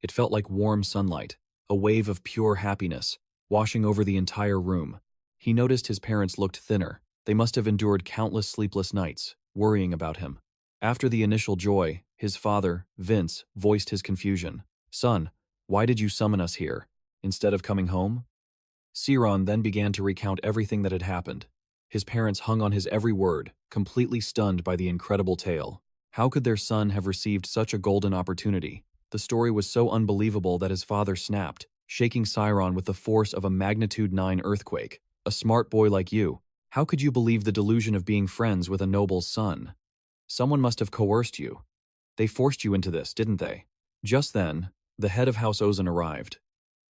A: It felt like warm sunlight, a wave of pure happiness, washing over the entire room. He noticed his parents looked thinner. They must have endured countless sleepless nights, worrying about him. After the initial joy, his father, Vince, voiced his confusion. "Son, why did you summon us here, instead of coming home?" Sciron then began to recount everything that had happened. His parents hung on his every word, completely stunned by the incredible tale. How could their son have received such a golden opportunity? The story was so unbelievable that his father snapped, shaking Sciron with the force of a magnitude 9 earthquake. "A smart boy like you, how could you believe the delusion of being friends with a noble's son? Someone must have coerced you. They forced you into this, didn't they?" Just then, the head of House Ozan arrived,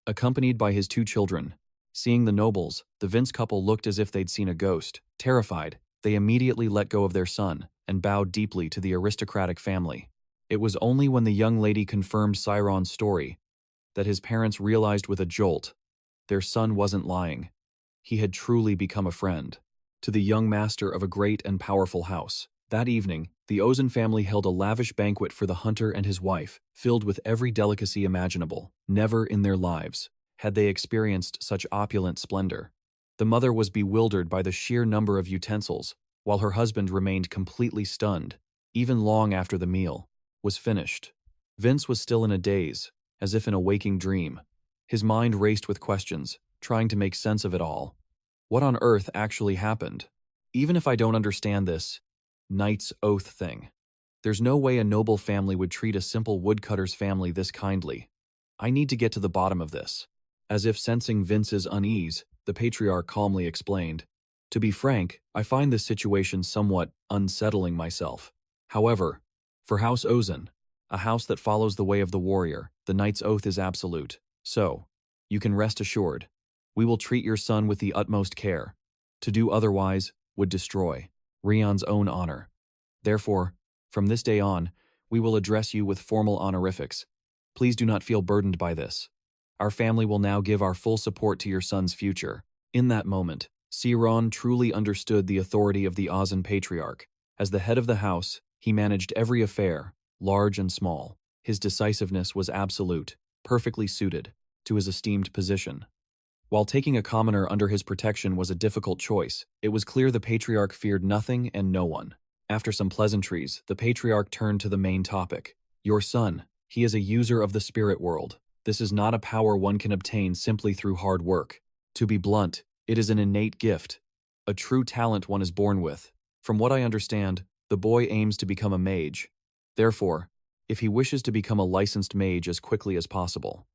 A: accompanied by his 2 children. Seeing the nobles, the Vince couple looked as if they'd seen a ghost. Terrified, they immediately let go of their son and bowed deeply to the aristocratic family. It was only when the young lady confirmed Sciron's story that his parents realized with a jolt their son wasn't lying. He had truly become a friend to the young master of a great and powerful house. That evening, the Ozan family held a lavish banquet for the hunter and his wife, filled with every delicacy imaginable. Never in their lives had they experienced such opulent splendor. The mother was bewildered by the sheer number of utensils, while her husband remained completely stunned, even long after the meal was finished. Vince was still in a daze, as if in a waking dream. His mind raced with questions, trying to make sense of it all. What on earth actually happened? Even if I don't understand this knight's oath thing, there's no way a noble family would treat a simple woodcutter's family this kindly. I need to get to the bottom of this. As if sensing Vince's unease, the patriarch calmly explained, "To be frank, I find this situation somewhat unsettling myself. However, for House Ozan, a house that follows the way of the warrior. The knight's oath is absolute. So, you can rest assured. We will treat your son with the utmost care. To do otherwise would destroy Rion's own honor. Therefore, from this day on, we will address you with formal honorifics. Please do not feel burdened by this. Our family will now give our full support to your son's future. In that moment, Siron truly understood the authority of the Ozan patriarch. As the head of the house, he managed every affair, large and small. His decisiveness was absolute, perfectly suited to his esteemed position. While taking a commoner under his protection was a difficult choice, it was clear the patriarch feared nothing and no one. After some pleasantries, the patriarch turned to the main topic. Your son, he is a user of the spirit world. This is not a power one can obtain simply through hard work. To be blunt, it is an innate gift, a true talent one is born with. From what I understand, the boy aims to become a mage. Therefore, if he wishes to become a licensed mage as quickly as possible,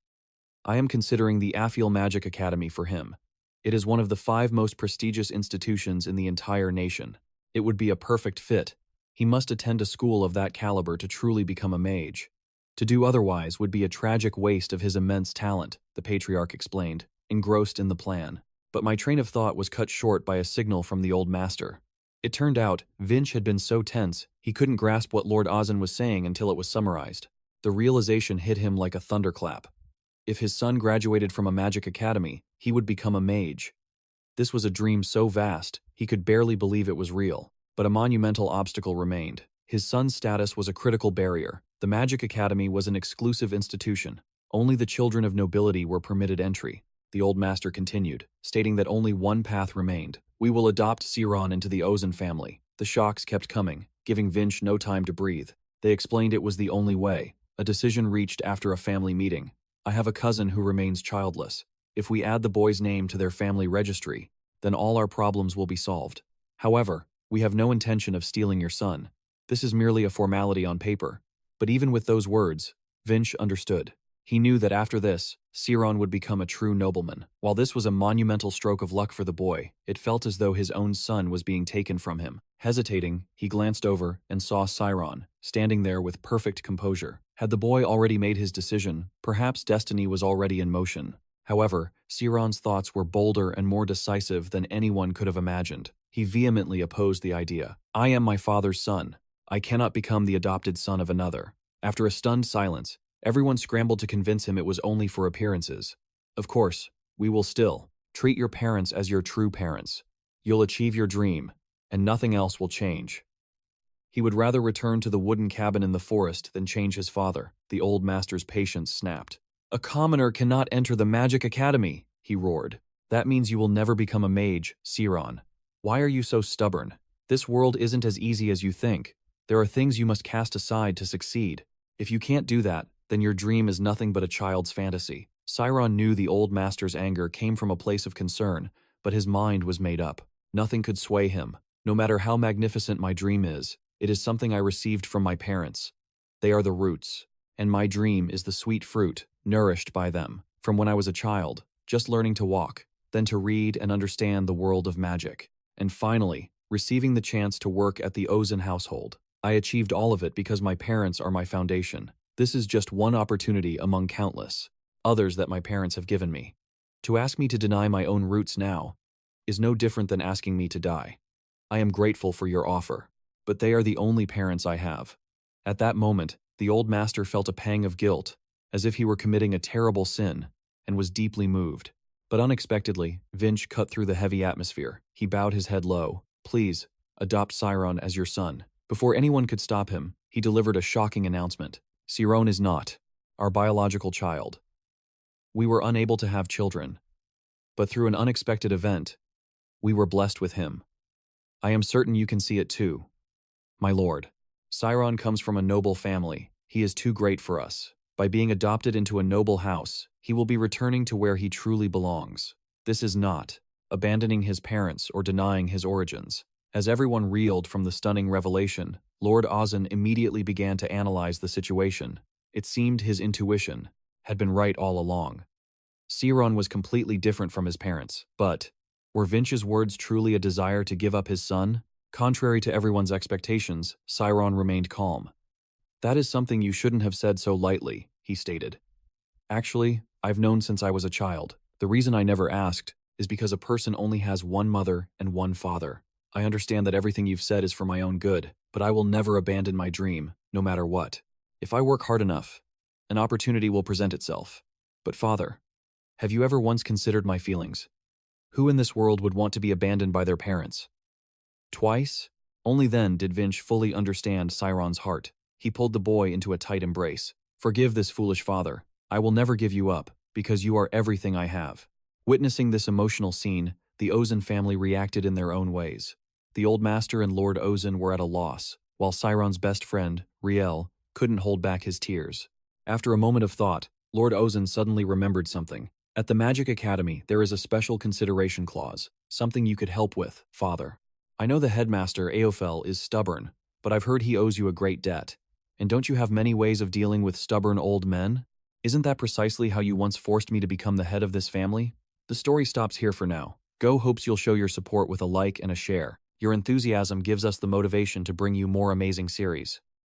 A: I am considering the 𝒂𝒈𝒄𝒏𝒅𝒐𝒏𝒆𝒅 Magic Academy for him. It is one of the 5 most prestigious institutions in the entire nation. It would be a perfect fit. He must attend a school of that caliber to truly become a mage. To do otherwise would be a tragic waste of his immense talent, the patriarch explained, engrossed in the plan. But my train of thought was cut short by a signal from the old master. It turned out, Vinch had been so tense, he couldn't grasp what Lord Ozan was saying until it was summarized. The realization hit him like a thunderclap. If his son graduated from a magic academy, he would become a mage. This was a dream so vast, he could barely believe it was real. But a monumental obstacle remained. His son's status was a critical barrier. The Magic Academy was an exclusive institution. Only the children of nobility were permitted entry. The old master continued, stating that only one path remained. We will adopt Siron into the Ozan family. The shocks kept coming, giving Vinch no time to breathe. They explained it was the only way. A decision reached after a family meeting. I have a cousin who remains childless. If we add the boy's name to their family registry, then all our problems will be solved. However, we have no intention of stealing your son. This is merely a formality on paper. But even with those words, Vinch understood. He knew that after this, Siron would become a true nobleman. While this was a monumental stroke of luck for the boy, it felt as though his own son was being taken from him. Hesitating, he glanced over and saw Siron, standing there with perfect composure. Had the boy already made his decision, perhaps destiny was already in motion. However, Siron's thoughts were bolder and more decisive than anyone could have imagined. He vehemently opposed the idea. I am my father's son. I cannot become the adopted son of another. After a stunned silence, everyone scrambled to convince him it was only for appearances. Of course, we will still treat your parents as your true parents. You'll achieve your dream, and nothing else will change. He would rather return to the wooden cabin in the forest than change his father. The old master's patience snapped. A commoner cannot enter the Magic Academy, he roared. That means you will never become a mage, Siron. Why are you so stubborn? This world isn't as easy as you think. There are things you must cast aside to succeed. If you can't do that, then your dream is nothing but a child's fantasy. Siron knew the old master's anger came from a place of concern, but his mind was made up. Nothing could sway him. No matter how magnificent my dream is, it is something I received from my parents. They are the roots, and my dream is the sweet fruit, nourished by them. From when I was a child, just learning to walk, then to read and understand the world of magic, and finally, receiving the chance to work at the Ozan household. I achieved all of it because my parents are my foundation. This is just one opportunity among countless others that my parents have given me. To ask me to deny my own roots now is no different than asking me to die. I am grateful for your offer, but they are the only parents I have. At that moment, the old master felt a pang of guilt, as if he were committing a terrible sin, and was deeply moved. But unexpectedly, Vinch cut through the heavy atmosphere. He bowed his head low. Please, adopt Siron as your son. Before anyone could stop him, he delivered a shocking announcement. Siron is not our biological child. We were unable to have children, but through an unexpected event, we were blessed with him. I am certain you can see it too. My lord, Siron comes from a noble family. He is too great for us. By being adopted into a noble house, he will be returning to where he truly belongs. This is not abandoning his parents or denying his origins. As everyone reeled from the stunning revelation, Lord Ozan immediately began to analyze the situation. It seemed his intuition had been right all along. Siron was completely different from his parents, but were Vinch's words truly a desire to give up his son? Contrary to everyone's expectations, Siron remained calm. That is something you shouldn't have said so lightly, he stated. Actually, I've known since I was a child. The reason I never asked is because a person only has one mother and one father. I understand that everything you've said is for my own good, but I will never abandon my dream, no matter what. If I work hard enough, an opportunity will present itself. But father, have you ever once considered my feelings? Who in this world would want to be abandoned by their parents? Twice? Only then did Vinch fully understand Siron's heart. He pulled the boy into a tight embrace. Forgive this foolish father. I will never give you up, because you are everything I have. Witnessing this emotional scene, the Ozan family reacted in their own ways. The old master and Lord Ozan were at a loss, while Siron's best friend, Riel, couldn't hold back his tears. After a moment of thought, Lord Ozan suddenly remembered something. At the Magic Academy, there is a special consideration clause, something you could help with, father. I know the headmaster, Aophel, is stubborn, but I've heard he owes you a great debt. And don't you have many ways of dealing with stubborn old men? Isn't that precisely how you once forced me to become the head of this family? The story stops here for now. Go hopes you'll show your support with a like and a share. Your enthusiasm gives us the motivation to bring you more amazing series.